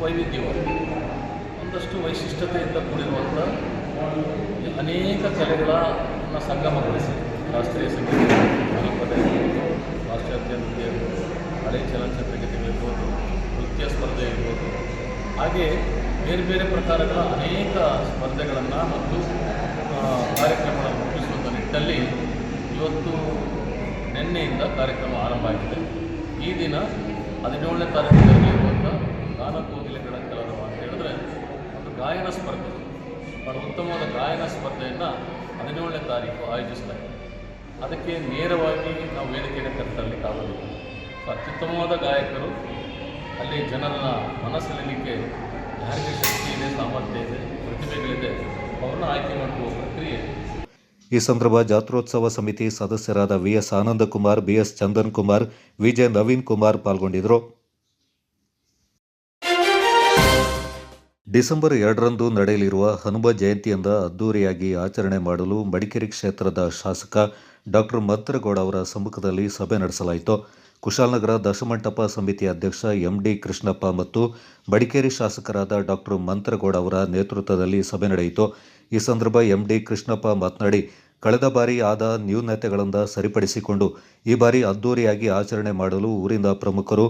ವೈವಿಧ್ಯವಾಗಿ, ಒಂದಷ್ಟು ವೈಶಿಷ್ಟ್ಯತೆಯಿಂದ ಕೂಡಿರುವಂಥ ಅನೇಕ ಕಲೆಗಳನ್ನು ಸಂಗಮಗೊಳಿಸಿ ಶಾಸ್ತ್ರೀಯ ಸಂಗೀತ, ಜನಪದ ಇರ್ಬೋದು, ಪಾಶ್ಚಾತ್ಯ ನೃತ್ಯ ಇರ್ಬೋದು, ಹಳೆ ಚಲನಚಿತ್ರಗೀತೆಗಳಿರ್ಬೋದು, ನೃತ್ಯ ಸ್ಪರ್ಧೆ ಇರ್ಬೋದು, ಹಾಗೆ ಬೇರೆ ಬೇರೆ ಪ್ರಕಾರಗಳ ಅನೇಕ ಸ್ಪರ್ಧೆಗಳನ್ನು ಮತ್ತು ಕಾರ್ಯಕ್ರಮಗಳನ್ನು ರೂಪಿಸುವಂಥ ನಿಟ್ಟಿನಲ್ಲಿ ಇವತ್ತು ನಿನ್ನೆಯಿಂದ ಕಾರ್ಯಕ್ರಮ ಆರಂಭ ಆಗಿದೆ. ಈ ದಿನ 17ನೇ ತಾರೀಕು ಜರುಗಲಿರುವಂಥ ಗಾನಕೋಗಿಲೆಗಳ ಕಲರವ ಅಂತ ಹೇಳಿದ್ರೆ ಒಂದು ಗಾಯನ ಸ್ಪರ್ಧೆ, ಬಹಳ ಉತ್ತಮವಾದ ಗಾಯನ ಸ್ಪರ್ಧೆಯನ್ನು 17ನೇ ತಾರೀಕು ಆಯೋಜಿಸಲಾಗಿದೆ. ಅದಕ್ಕೆ ನೇರವಾಗಿ ನಾವು ವೇದಿಕೆಯನ್ನು ಕರೆತರಲಿಕ್ಕಾಗೋದಿಲ್ಲ. ಅತ್ಯುತ್ತಮವಾದ ಗಾಯಕರು ಅಲ್ಲಿ ಜನರನ್ನ ಮನಸ್ಸೆಳೆಯಲಿಕ್ಕೆ ಯಾರಿಗೆ ಶಕ್ತಿ ಇದೆ, ಸಾಮರ್ಥ್ಯ ಇದೆ, ಪ್ರತಿಭೆಗಳಿದೆ, ಅವ್ರನ್ನ ಆಯ್ಕೆ ಮಾಡುವ ಪ್ರಕ್ರಿಯೆ. ಈ ಸಂದರ್ಭ ಜಾತ್ರೋತ್ಸವ ಸಮಿತಿ ಸದಸ್ಯರಾದ VS Anandkumar, BS Chandan Kumar, VJ Naveen Kumar ಪಾಲ್ಗೊಂಡಿದ್ದರು. ಡಿಸೆಂಬರ್ 2ರಂದು ನಡೆಯಲಿರುವ ಹನುಮ ಜಯಂತಿಯಿಂದ ಅದ್ದೂರಿಯಾಗಿ ಆಚರಣೆ ಮಾಡಲು ಮಡಿಕೇರಿ ಕ್ಷೇತ್ರದ ಶಾಸಕ ಡಾಕ್ಟರ್ ಮಂತ್ರಗೌಡ ಅವರ ಸಮ್ಮುಖದಲ್ಲಿ ಸಭೆ ನಡೆಸಲಾಯಿತು. ಕುಶಾಲನಗರ ದಶಮಂಟಪ ಸಮಿತಿ ಅಧ್ಯಕ್ಷ ಎಂಡಿ ಕೃಷ್ಣಪ್ಪ ಮತ್ತು ಮಡಿಕೇರಿ ಶಾಸಕರಾದ ಡಾಕ್ಟರ್ ಮಂತ್ರಗೌಡ ಅವರ ನೇತೃತ್ವದಲ್ಲಿ ಸಭೆ ನಡೆಯಿತು. ಈ ಸಂದರ್ಭ ಎಂಡಿ ಕೃಷ್ಣಪ್ಪ ಮಾತನಾಡಿ, ಕಳೆದ ಬಾರಿ ಆದ ನ್ಯೂನತೆಗಳಿಂದ ಸರಿಪಡಿಸಿಕೊಂಡು ಈ ಬಾರಿ ಅದ್ದೂರಿಯಾಗಿ ಆಚರಣೆ ಮಾಡಲು ಊರಿನ ಪ್ರಮುಖರು,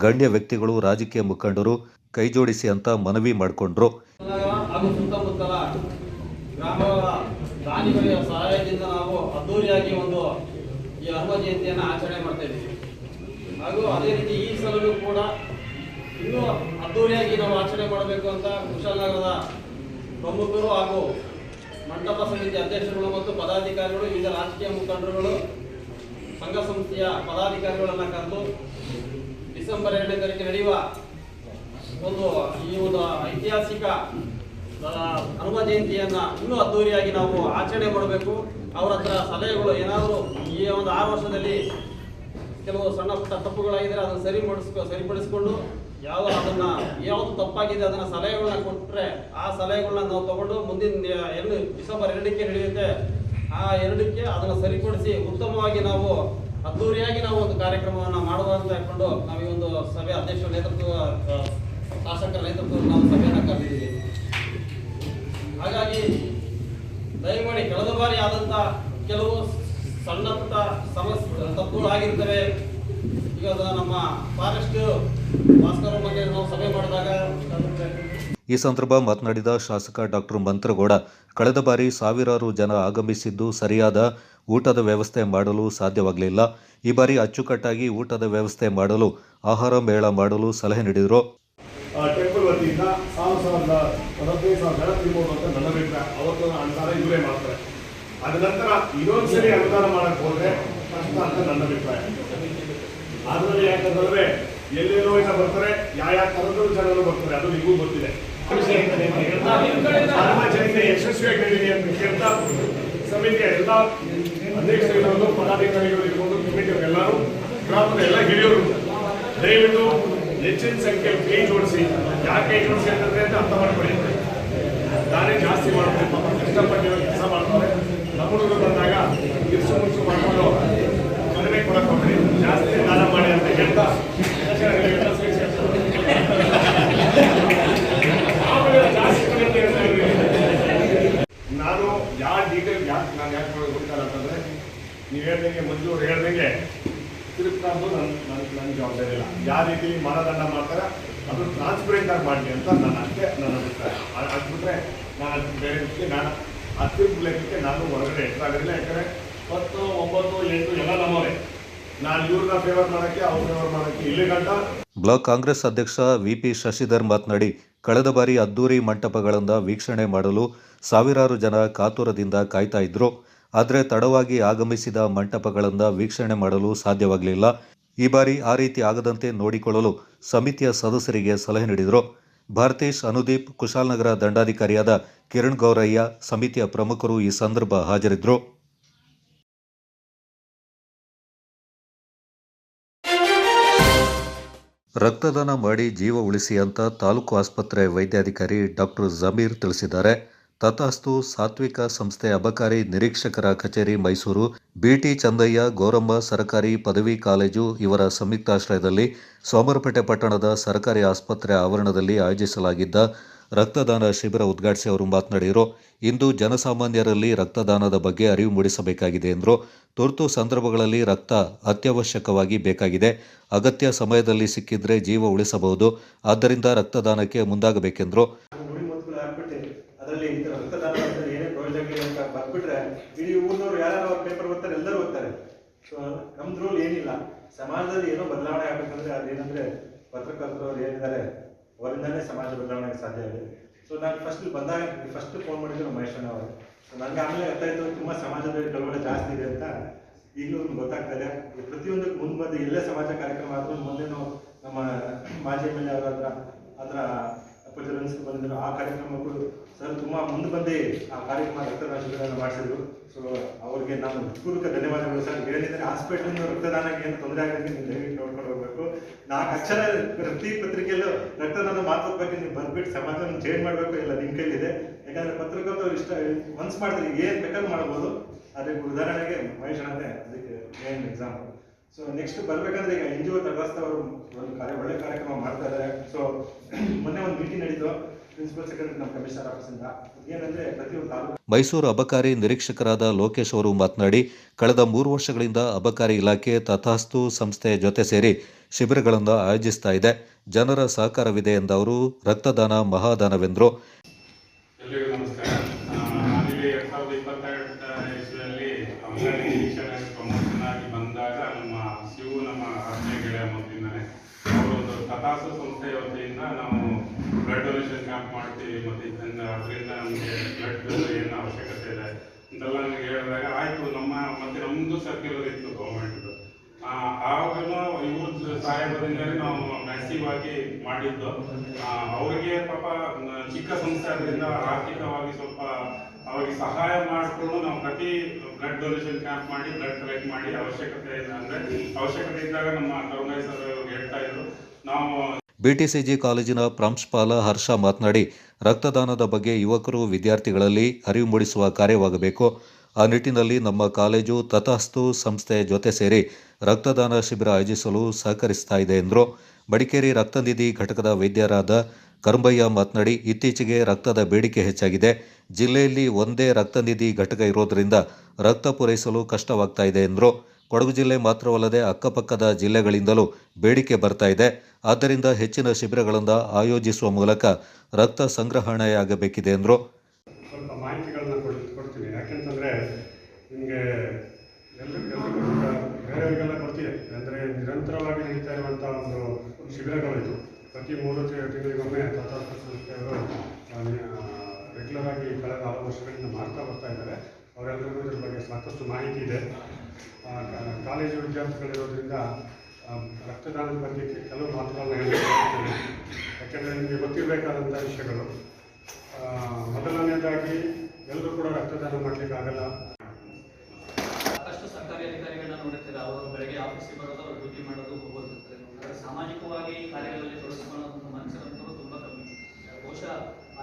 ಗಣ್ಯ ವ್ಯಕ್ತಿಗಳು, ರಾಜಕೀಯ ಮುಖಂಡರು ಕೈಜೋಡಿಸಿ ಅಂತ ಮನವಿ ಮಾಡಿಕೊಂಡ್ರು. ಹಾಗೂ ಸುತ್ತಮುತ್ತಲ ಗ್ರಾಮಗಳ ದಾನಿಗಳ ಸಹಾಯದಿಂದ ನಾವು ಅದ್ದೂರಿಯಾಗಿ ಒಂದು ಈ ಹನುಮ ಜಯಂತಿಯನ್ನು ಆಚರಣೆ ಮಾಡ್ತಾ ಇದ್ದೀವಿ. ಹಾಗೂ ಅದೇ ರೀತಿ ಈ ಸಲವೂ ಕೂಡ ಇನ್ನೂ ಅದ್ದೂರಿಯಾಗಿ ನಾವು ಆಚರಣೆ ಮಾಡಬೇಕು ಅಂತ ಕುಶಾಲನಗರದ ಪ್ರಮುಖರು ಹಾಗೂ ಮಂಟಪ ಸಮಿತಿ ಅಧ್ಯಕ್ಷರುಗಳು ಮತ್ತು ಪದಾಧಿಕಾರಿಗಳು, ವಿವಿಧ ರಾಜಕೀಯ ಮುಖಂಡರುಗಳು, ಸಂಘ ಸಂಸ್ಥೆಯ ಪದಾಧಿಕಾರಿಗಳನ್ನು ಕರೆದು ಡಿಸೆಂಬರ್ 2ನೇ ತಾರೀಕು ನಡೆಯುವ ಈ ಒಂದು ಐತಿಹಾಸಿಕ ಹನುಮ ಜಯಂತಿಯನ್ನು ಇನ್ನೂ ಅದ್ದೂರಿಯಾಗಿ ನಾವು ಆಚರಣೆ ಮಾಡಬೇಕು. ಅವರ ಹತ್ರ ಸಲಹೆಗಳು ಏನಾದರೂ ಈ ಒಂದು 6 ವರ್ಷದಲ್ಲಿ ಕೆಲವು ಸಣ್ಣ ಪುಟ್ಟ ತಪ್ಪುಗಳಾಗಿದ್ದರೆ ಅದನ್ನು ಸರಿಪಡಿಸಿಕೊಂಡು ಯಾವುದು ತಪ್ಪಾಗಿದೆ ಅದನ್ನು ಸಲಹೆಗಳನ್ನ ಕೊಟ್ಟರೆ ಆ ಸಲಹೆಗಳನ್ನ ನಾವು ತಗೊಂಡು ಮುಂದಿನ ಡಿಸೆಂಬರ್ 2ಕ್ಕೆ ನಡೆಯುತ್ತೆ. ಆ 2ಕ್ಕೆ ಅದನ್ನು ಸರಿಪಡಿಸಿ ಉತ್ತಮವಾಗಿ ನಾವು ಅದ್ದೂರಿಯಾಗಿ ನಾವು ಒಂದು ಕಾರ್ಯಕ್ರಮವನ್ನು ಮಾಡುವ ಅಂತ ಹೇಳ್ಕೊಂಡು ನಾವು ಈ ಒಂದು ಸಭೆ ಅಧ್ಯಕ್ಷರ ನೇತೃತ್ವ, ಶಾಸಕರ ನೇತೃತ್ವದಲ್ಲಿ ನಾವು ಸಭೆಯನ್ನು ಕರೆದಿದ್ದೀವಿ. ಹಾಗಾಗಿ ದಯಮಾಡಿ ಕಳೆದ ಬಾರಿ ಆದಂಥ ಕೆಲವು ಸಣ್ಣ ಪುಟ್ಟ ತಪ್ಪುಗಳು ಆಗಿರ್ತವೆ. ಈಗ ನಮ್ಮ ಫಾರೆಸ್ಟ್ ಭಾಸ್ಕರ್ ಬಗ್ಗೆ ನಾವು ಸಭೆ ಮಾಡಿದಾಗ ಈ ಸಂದರ್ಭ ಮಾತನಾಡಿದ ಶಾಸಕ ಡಾಕ್ಟರ್ ಮಂತ್ರಗೌಡ, ಕಳೆದ ಬಾರಿ ಸಾವಿರಾರು ಜನ ಆಗಮಿಸಿದ್ದು ಸರಿಯಾದ ಊಟದ ವ್ಯವಸ್ಥೆ ಮಾಡಲು ಸಾಧ್ಯವಾಗಲಿಲ್ಲ. ಈ ಬಾರಿ ಅಚ್ಚುಕಟ್ಟಾಗಿ ಊಟದ ವ್ಯವಸ್ಥೆ ಮಾಡಲು ಆಹಾರ ಮೇಳ ಮಾಡಲು ಸಲಹೆ ನೀಡಿದರು. ಟೆಂಪಲ್ ವತಿಯಿಂದ 15,000 ಜನ ತಿನ್ಬೋದು ಅಂತ ನನ್ನ ಅಭಿಪ್ರಾಯ. ಅವತ್ತು ಅನುದಾನ ಇವರೇ ಮಾಡ್ತಾರೆ. ಅದ ನಂತರ ಇನ್ನೊಂದ್ಸರಿ ಅನುದಾನ ಮಾಡಕ್ಕೆ ಹೋದ್ರೆ ಕಷ್ಟ ಅಂತ ನನ್ನ ಅಭಿಪ್ರಾಯ. ಆದ್ರಲ್ಲಿ ಯಾಕಂದ್ರೆ ಎಲ್ಲೆಲ್ಲೋ ಬರ್ತಾರೆ, ಯಾವ ಥರದ ಜನರು ಬರ್ತಾರೆ, ಅದು ನಿಮಗೂ ಗೊತ್ತಿದೆ. ಹನುಮ ಯಶಸ್ವಿಯಾಗಿ ನಡೀಲಿ ಅಂತ ಕೇಳ್ತಾ ಸಮಿತಿಯ ಎಲ್ಲ ಅಧ್ಯಕ್ಷರಿರ್ಬೋದು, ಪದಾಧಿಕಾರಿಗಳು ಇರ್ಬೋದು, ಕಮಿಟಿಯವರೆಲ್ಲರೂ, ಗ್ರಾಮದ ಎಲ್ಲ ಹಿರಿಯರು ದಯವಿಟ್ಟು ಹೆಚ್ಚಿನ ಸಂಖ್ಯೆಯಲ್ಲಿ ಕೈ ಜೋಡಿಸಿ. ಯಾಕೆ ಕೈ ಜೋಡಿಸಿ ಅಂತಂದ್ರೆ ಅಂತ ಅರ್ಥ ಮಾಡ್ಕೊಳ್ಳಿ. ದಾನ ಜಾಸ್ತಿ ಮಾಡ್ತಾರೆ, ಪಾಪ ಕಷ್ಟಪಟ್ಟು ಕೆಲಸ ಮಾಡ್ತಾರೆ. ನಮ್ಮ ಹುಡುಗರು ಬಂದಾಗ ಇರ್ಸು ಮುಚ್ಚು ಮಾಡ್ಕೊಂಡು ಕಡಿಮೆ ಕೊಡಕ್ಕೆ ಹೋಗ್ರಿ, ಜಾಸ್ತಿ ದಾನ ಮಾಡಿ ಅಂತ ಹೇಳ್ತಾ ನಾನು ಯಾವ ಡೀಟೇಲ್ ಯಾಕೆ ಗೊತ್ತಿಲ್ಲ ಅಂತಂದ್ರೆ, ನೀವು ಹೇಳ್ದಂಗೆ ಮಂಜು ಅವ್ರು ಹೇಳ್ದಂಗೆ ತಿರುಗ್ತಾಂದು ನನ್ನ ಜವಾಬ್ದಾರಿ ಇಲ್ಲ. ಯಾವ ರೀತಿ ಮಾನದಂಡ ಮಾಡ್ತಾರೆ ಅದು ಟ್ರಾನ್ಸ್ಪರೆಂಟ್ ಆಗಿ ಮಾಡಲಿ ಅಂತ ನನ್ನ ಅಭಿಪ್ರಾಯ. ಅದ್ಬಿಟ್ರೆ ನಾನು ಬೇರೆ ರೀತಿ ನಾನು ಆ ತಿರುಗು ಲೆಕ್ಕಕ್ಕೆ ನಾನು ಹೊರಗಡೆ ಎಷ್ಟಾಗೋದಿಲ್ಲ. ಯಾಕಂದರೆ 10, 9, 8 ಎಲ್ಲ ನಮ್ಮವರೇ. ನಾನು ಇವ್ರನ್ನ ಫೇವರ್ ಮಾಡೋಕ್ಕೆ, ಅವ್ರ ಫೇವರ್ ಮಾಡೋಕ್ಕೆ ಇಲ್ಲಿ ಗಂಟ. ಬ್ಲಾಕ್ ಕಾಂಗ್ರೆಸ್ ಅಧ್ಯಕ್ಷ ವಿಪಿ ಶಶಿಧರ್ ಮಾತನಾಡಿ, ಕಳೆದ ಬಾರಿ ಅದ್ದೂರಿ ಮಂಟಪಗಳಿಂದ ವೀಕ್ಷಣೆ ಮಾಡಲು ಸಾವಿರಾರು ಜನ ಕಾತುರದಿಂದ ಕಾಯ್ತಾ ಇದ್ರು. ಆದರೆ ತಡವಾಗಿ ಆಗಮಿಸಿದ ಮಂಟಪಗಳಿಂದ ವೀಕ್ಷಣೆ ಮಾಡಲು ಸಾಧ್ಯವಾಗಲಿಲ್ಲ. ಈ ಬಾರಿ ಆ ರೀತಿ ಆಗದಂತೆ ನೋಡಿಕೊಳ್ಳಲು ಸಮಿತಿಯ ಸದಸ್ಯರಿಗೆ ಸಲಹೆ ನೀಡಿದರು. ಭಾರತೇಶ್, ಅನುದೀಪ್, ಕುಶಾಲನಗರ ದಂಡಾಧಿಕಾರಿಯಾದ ಕಿರಣ್ ಗೌರಯ್ಯ, ಸಮಿತಿಯ ಪ್ರಮುಖರು ಈ ಸಂದರ್ಭ ಹಾಜರಿದ್ದರು. ರಕ್ತದಾನ ಮಾಡಿ ಜೀವ ಉಳಿಸಿ ಅಂತ ತಾಲೂಕು ಆಸ್ಪತ್ರೆ ವೈದ್ಯಾಧಿಕಾರಿ ಡಾಕ್ಟರ್ ಜಮೀರ್ ತಿಳಿಸಿದ್ದಾರೆ. ತಥಾಸ್ತು ಸಾತ್ವಿಕ ಸಂಸ್ಥೆ ಅಬಕಾರಿ ನಿರೀಕ್ಷಕರ ಕಚೇರಿ ಮೈಸೂರು, ಬಿಟಿ ಚಂದಯ್ಯ ಗೌರಮ್ಮ ಸರ್ಕಾರಿ ಪದವಿ ಕಾಲೇಜು ಇವರ ಸಂಯುಕ್ತಾಶ್ರಯದಲ್ಲಿ ಸೋಮರಪೇಟೆ ಪಟ್ಟಣದ ಸರ್ಕಾರಿ ಆಸ್ಪತ್ರೆ ಆವರಣದಲ್ಲಿ ಆಯೋಜಿಸಲಾಗಿದ್ದ ರಕ್ತದಾನ ಶಿಬಿರ ಉದ್ಘಾಟಿಸಿ ಅವರು ಮಾತನಾಡಿದರು. ಇಂದು ಜನಸಾಮಾನ್ಯರಲ್ಲಿ ರಕ್ತದಾನದ ಬಗ್ಗೆ ಅರಿವು ಮೂಡಿಸಬೇಕಾಗಿದೆ ಎಂದರು. ತುರ್ತು ಸಂದರ್ಭಗಳಲ್ಲಿ ರಕ್ತ ಅತ್ಯವಶ್ಯಕವಾಗಿ ಬೇಕಾಗಿದೆ. ಅಗತ್ಯ ಸಮಯದಲ್ಲಿ ಸಿಕ್ಕಿದ್ರೆ ಜೀವ ಉಳಿಸಬಹುದು. ಆದ್ದರಿಂದ ರಕ್ತದಾನಕ್ಕೆ ಮುಂದಾಗಬೇಕೆಂದರು. ಅದರಲ್ಲಿ ರಕ್ತದಾನ ಏನೇ ಪ್ರಯೋಜನಗಳು ಅಂತ ಬರ್ಬಿಟ್ರೆ ಇಡೀ ಊರಿನವರು ಯಾರು ಅವ್ರ ಪೇಪರ್ ಓದ್ತಾರೆ, ಎಲ್ಲರೂ ಓದ್ತಾರೆ. ಸೊ ನಮ್ದು ರೂಲ್ ಏನಿಲ್ಲ. ಸಮಾಜದಲ್ಲಿ ಏನೋ ಬದಲಾವಣೆ ಆಗಬೇಕಂದ್ರೆ ಅದೇನಂದ್ರೆ ಪತ್ರಕರ್ತರು ಅವ್ರು ಏನಿದ್ದಾರೆ ಅವರಿಂದನೇ ಸಮಾಜ ಬದಲಾವಣೆಗೆ ಸಾಧ್ಯ ಇದೆ. ಸೊ ನಾನು ಫಸ್ಟ್ ಫೋನ್ ಮಾಡಿದ್ರು ಮಹೇಶ್ ಅಣ್ಣ ಅವರು. ಸೊ ನನಗೆ ಆಮೇಲೆ ಅರ್ಥ ಆಯಿತು ತುಂಬ ಸಮಾಜದಲ್ಲಿ ಕಳವಳ ಜಾಸ್ತಿ ಇದೆ ಅಂತ. ಈಗಲೂ ಗೊತ್ತಾಗ್ತಾ ಇದೆ. ಪ್ರತಿಯೊಂದಕ್ಕೆ ಮುಂದೆ ಬಂದು ಎಲ್ಲೇ ಸಮಾಜ ಕಾರ್ಯಕ್ರಮ ಆದರೂ ಮೊನ್ನೆ ನಮ್ಮ ಮಾಜಿ ಎಮ್ ಎಲ್ ಎ ಅವರ ಹತ್ರ ಅದರ ಅಪಜರನ್ಸ್ ಬಂದಿದ್ರು. ಆ ಕಾರ್ಯಕ್ರಮಕ್ಕೂ ಸರ್ ತುಂಬ ಮುಂದೆ ಬಂದು ಆ ಕಾರ್ಯಕ್ರಮ ರಕ್ತದಾನ ಶಿಬಿರವನ್ನು ಮಾಡಿಸಿದ್ರು. ಸೊ ಅವ್ರಿಗೆ ನಾನು ಪೂರ್ವಕ ಧನ್ಯವಾದಗಳು ಸರ್. ಏನಿದ್ರೆ ಹಾಸ್ಪಿಟಲ್ ರಕ್ತದಾನಕ್ಕೆ ಏನು ತೊಂದರೆ ಆಗೋದಕ್ಕೆ ನೀವು ದಯವಿಟ್ಟು ನೋಡ್ಕೊಂಡು ಹೋಗ್ಬೇಕು. 4 ಅಕ್ಷರ ಪ್ರತಿ ಪತ್ರಿಕೆಯಲ್ಲೂ ರಕ್ತದಾನ ಮಾತದ ಬಗ್ಗೆ ನೀವು ಬರ್ಬಿಟ್ಟು ಸಮಾಜವನ್ನು ಚೇಂಜ್ ಮಾಡಬೇಕು, ಇಲ್ಲ ನಿಮ್ಮ ಕೈಲಿದೆ. ಯಾಕಂದರೆ ಪತ್ರಕರ್ತರು ಇಷ್ಟ ಮನ್ಸು ಮಾಡಿದ್ರೆ ಏನು ಬೇಕಾದ್ರೂ ಮಾಡ್ಬೋದು. ಅದಕ್ಕೆ ಉದಾಹರಣೆಗೆ ಮಹೇಶ್ ಅಣ್ಣನೇ ಅದಕ್ಕೆ ಮೇನ್ ಎಕ್ಸಾಂಪಲ್. ಸೊ ನೆಕ್ಸ್ಟ್ ಬರಬೇಕಂದ್ರೆ ಈಗ NGO ತಟಸ್ಥ ಅವರು ಒಂದು ಒಳ್ಳೆ ಕಾರ್ಯಕ್ರಮ ಮಾಡ್ತಾ ಇದ್ದಾರೆ. ಸೊ ಮೊನ್ನೆ ಒಂದು ಮೀಟಿಂಗ್ ನಡೀತು ಪ್ರಿನ್ಸಿಪಲ್ ಸೆಕ್ರೆಟರಿ ನಮ್ಮ ಕಮಿಷನರ್ ಆಫೀಸಿಂದ. ಏನಂದ್ರೆ ಪ್ರತಿಯೊಂದು ತಾಲೂಕು ಮೈಸೂರು ಅಬಕಾರಿ ನಿರೀಕ್ಷಕರಾದ ಲೋಕೇಶ್ ಅವರು ಮಾತನಾಡಿ, ಕಳೆದ 3 ವರ್ಷಗಳಿಂದ ಅಬಕಾರಿ ಇಲಾಖೆ ತಥಾಸ್ತು ಸಂಸ್ಥೆಯ ಜೊತೆ ಸೇರಿ ಶಿಬಿರಗಳನ್ನು ಆಯೋಜಿಸ್ತಾ ಇದೆ. ಜನರ ಸಹಕಾರವಿದೆ ಎಂದವರು. ರಕ್ತದಾನ ಮಹಾದಾನವೆಂದರು. ಎಲ್ಲರಿಗೂ ನಮಸ್ಕಾರ. ನಾನಿಲ್ಲಿ 2022 ಇಸ್ವಿಯಲ್ಲಿ ಅಬಕಾರಿ ನಿರೀಕ್ಷಕರಾಗಿ ಪ್ರಮೋಷನ್ ಆಗಿ ಬಂದಾಗ ನಮ್ಮ ಶಿವು, ನಮ್ಮ ಆತ್ಮೀಯ ಗೆಳೆಯ ಮೊದಲಿಂದನೇ ಅವರೊಂದು ತಥಾಸ್ತು ಸಂಸ್ಥೆಯ ವತಿಯಿಂದ ನಾವು ಬ್ಲಡ್ ಡೊನೇಷನ್ ಕ್ಯಾಂಪ್ ಮಾಡ್ತೀವಿ. ಮತ್ತು ಅದರಿಂದ ನಮಗೆ ಬ್ಲಡ್ ಏನು ಅವಶ್ಯಕತೆ ಇದೆ ಅಂತೆಲ್ಲ ನನಗೆ ಹೇಳಿದಾಗ ಆಯಿತು. ನಮ್ಮದು ಸರ್ಕ್ಯುಲರ್ ಇತ್ತು ಗೌರ್ಮೆಂಟ್ದು. ಆವಾಗಲೂ ಇವ್ರ ಸಹಾಯದಿಂದಲೇ ನಾವು ಮ್ಯಾಸಿವ್ ಆಗಿ ಮಾಡಿದ್ದು. ಅವರಿಗೆ ಪಾಪ ಚಿಕ್ಕ ಸಂಸ್ಥೆ ಅದರಿಂದ ಆರ್ಥಿಕವಾಗಿ ಸ್ವಲ್ಪ ಅವರಿಗೆ ಸಹಾಯ ಮಾಡಿಕೊಂಡು ನಾವು ಪ್ರತಿ ಬ್ಲಡ್ ಡೊನೇಷನ್ ಕ್ಯಾಂಪ್ ಮಾಡಿ ಬ್ಲಡ್ ಕಲೆಕ್ಟ್ ಮಾಡಿ ಅವಶ್ಯಕತೆ ಇದ್ದಾಗ ನಮ್ಮ ಕರುಣಾಯಿ ಸರ್ ಹೇಳ್ತಾ ಇದ್ರು. ನಾವು ಬಿಟಿಸಿಜಿ ಕಾಲೇಜಿನ ಪ್ರಾಂಶುಪಾಲ ಹರ್ಷ ಮಾತನಾಡಿ, ರಕ್ತದಾನದ ಬಗ್ಗೆ ಯುವಕರು, ವಿದ್ಯಾರ್ಥಿಗಳಲ್ಲಿ ಅರಿವು ಮೂಡಿಸುವ ಕಾರ್ಯವಾಗಬೇಕು. ಆ ನಿಟ್ಟಿನಲ್ಲಿ ನಮ್ಮ ಕಾಲೇಜು ತಥಾಸ್ತು ಸಂಸ್ಥೆಯ ಜೊತೆ ಸೇರಿ ರಕ್ತದಾನ ಶಿಬಿರ ಆಯೋಜಿಸಲು ಸಹಕರಿಸ್ತಾ ಇದೆ ಎಂದರು. ಮಡಿಕೇರಿ ರಕ್ತನಿಧಿ ಘಟಕದ ವೈದ್ಯರಾದ ಕರಂಬಯ್ಯ ಮಾತನಾಡಿ, ಇತ್ತೀಚೆಗೆ ರಕ್ತದ ಬೇಡಿಕೆ ಹೆಚ್ಚಾಗಿದೆ. ಜಿಲ್ಲೆಯಲ್ಲಿ ಒಂದೇ ರಕ್ತನಿಧಿ ಘಟಕ ಇರೋದರಿಂದ ರಕ್ತ ಪೂರೈಸಲು ಕಷ್ಟವಾಗ್ತಾ ಇದೆ ಎಂದರು. ಕೊಡಗು ಜಿಲ್ಲೆ ಮಾತ್ರವಲ್ಲದೆ ಅಕ್ಕಪಕ್ಕದ ಜಿಲ್ಲೆಗಳಿಂದಲೂ ಬೇಡಿಕೆ ಬರ್ತಾ ಇದೆ. ಆದ್ದರಿಂದ ಹೆಚ್ಚಿನ ಶಿಬಿರಗಳನ್ನು ಆಯೋಜಿಸುವ ಮೂಲಕ ರಕ್ತ ಸಂಗ್ರಹಣೆಯಾಗಬೇಕಿದೆ ಎಂದರು. ಸ್ವಲ್ಪ ಮಾಹಿತಿಗಳನ್ನ ಕೊಡ್ತೀನಿ. ಯಾಕೆಂತಂದರೆ ನಿಮಗೆ ಬೇರೆಯವರಿಗೆಲ್ಲ ಗೊತ್ತಿದೆ. ಅಂದರೆ ನಿರಂತರವಾಗಿ ನಡೀತಾ ಇರುವಂಥ ಒಂದು ಶಿಬಿರಗಳಿದು. ಪ್ರತಿ 3 ತಿಂಗಳಿಗೊಮ್ಮೆ ತಥಾಸ್ತು ಸಂಸ್ಥೆಯವರು ರೆಗ್ಯುಲರ್ ಆಗಿ ಕಳೆದ 6 ವರ್ಷಗಳಿಂದ ಮಾಡ್ತಾ ಬರ್ತಾ ಇದ್ದಾರೆ. ಅವರೆಲ್ಲರಿಗೂ ಇದ್ರ ಬಗ್ಗೆ ಸಾಕಷ್ಟು ಮಾಹಿತಿ ಇದೆ. ಕಾಲೇಜು ವಿದ್ಯಾರ್ಥಿಗಳಿರೋದ್ರಿಂದ ರಕ್ತದಾನದ ಬಗ್ಗೆ ಕೆಲವು ಮಾತುಗಳನ್ನ ಹೇಳ್ತೀನಿ. ಯಾಕೆಂದರೆ ನಿಮಗೆ ಗೊತ್ತಿರಬೇಕಾದಂಥ ವಿಷಯಗಳು. ಮೊದಲನೇದಾಗಿ ಎಲ್ಲರೂ ಕೂಡ ರಕ್ತದಾನ ಮಾಡಲಿಕ್ಕೆ ಆಗಲ್ಲ. ಸಾಕಷ್ಟು ಸರ್ಕಾರಿ ಅಧಿಕಾರಿಗಳನ್ನ ನೋಡುತ್ತಾರೆ. ಅವರು ಬೆಳಗ್ಗೆ ಆಫೀಸ್ಗೆ ಬರೋದು, ಅವರು ಡ್ಯೂಟಿ ಮಾಡೋದು, ಹೋಗೋದಿರ್ತಾರೆ. ಸಾಮಾಜಿಕವಾಗಿ ಕಾರ್ಯಗಳಲ್ಲಿ ತೊಡಗಿಸಿಕೊಳ್ಳುವಂಥ ಮನುಷ್ಯರಂತರೂ ತುಂಬ ಕಮ್ಮಿ. ಬಹುಶಃ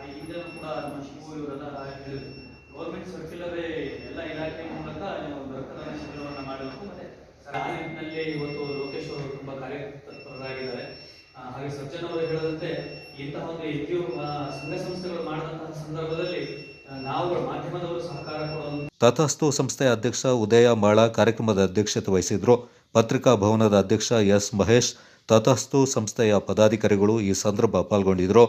ಈ ಹಿಂದೆ ಕೂಡ ನಮ್ಮ ಶಿವು ಇವರೆಲ್ಲ ಹೇಳಿದ್ರು, ಗೌರ್ಮೆಂಟ್ ಸರ್ಕ್ಯುಲರೇ ಎಲ್ಲ ಇಲಾಖೆ ಮೂಲಕ ಒಂದು ರಕ್ತದಾನ ಶಿಬಿರವನ್ನು ಮಾಡಬೇಕು. ಮತ್ತೆ ಆ ನಿಟ್ಟಿನಲ್ಲಿ ಇವತ್ತು ಲೋಕೇಶ್ ಅವರು ತುಂಬ ಕಾರ್ಯತತ್ಪರರಾಗಿದ್ದಾರೆ. ಹಾಗೆ ಸಜ್ಜನ್ ಅವರು ಹೇಳದಂತೆ ಇಂತಹ ಒಂದು ಎನ್ಜಿಒ ಸಂಘ ಸಂಸ್ಥೆಗಳು ಮಾಡಿದಂತಹ ಸಂದರ್ಭದಲ್ಲಿ ನಾವು ಮಾಧ್ಯಮದವರು ಸಹಕಾರ ಕೊಡುವಂತ ತಥಾಸ್ತು ಸಂಸ್ಥೆಯ ಅಧ್ಯಕ್ಷ ಉದಯ ಮಾಳ ಕಾರ್ಯಕ್ರಮದ ಅಧ್ಯಕ್ಷತೆ ವಹಿಸಿದ್ರು. ಪತ್ರಿಕಾ ಭವನದ ಅಧ್ಯಕ್ಷ ಎಸ್ ಮಹೇಶ್, ತಥಾಸ್ತು ಸಂಸ್ಥೆಯ ಪದಾಧಿಕಾರಿಗಳು ಈ ಸಂದರ್ಭ ಪಾಲ್ಗೊಂಡಿದ್ದರು.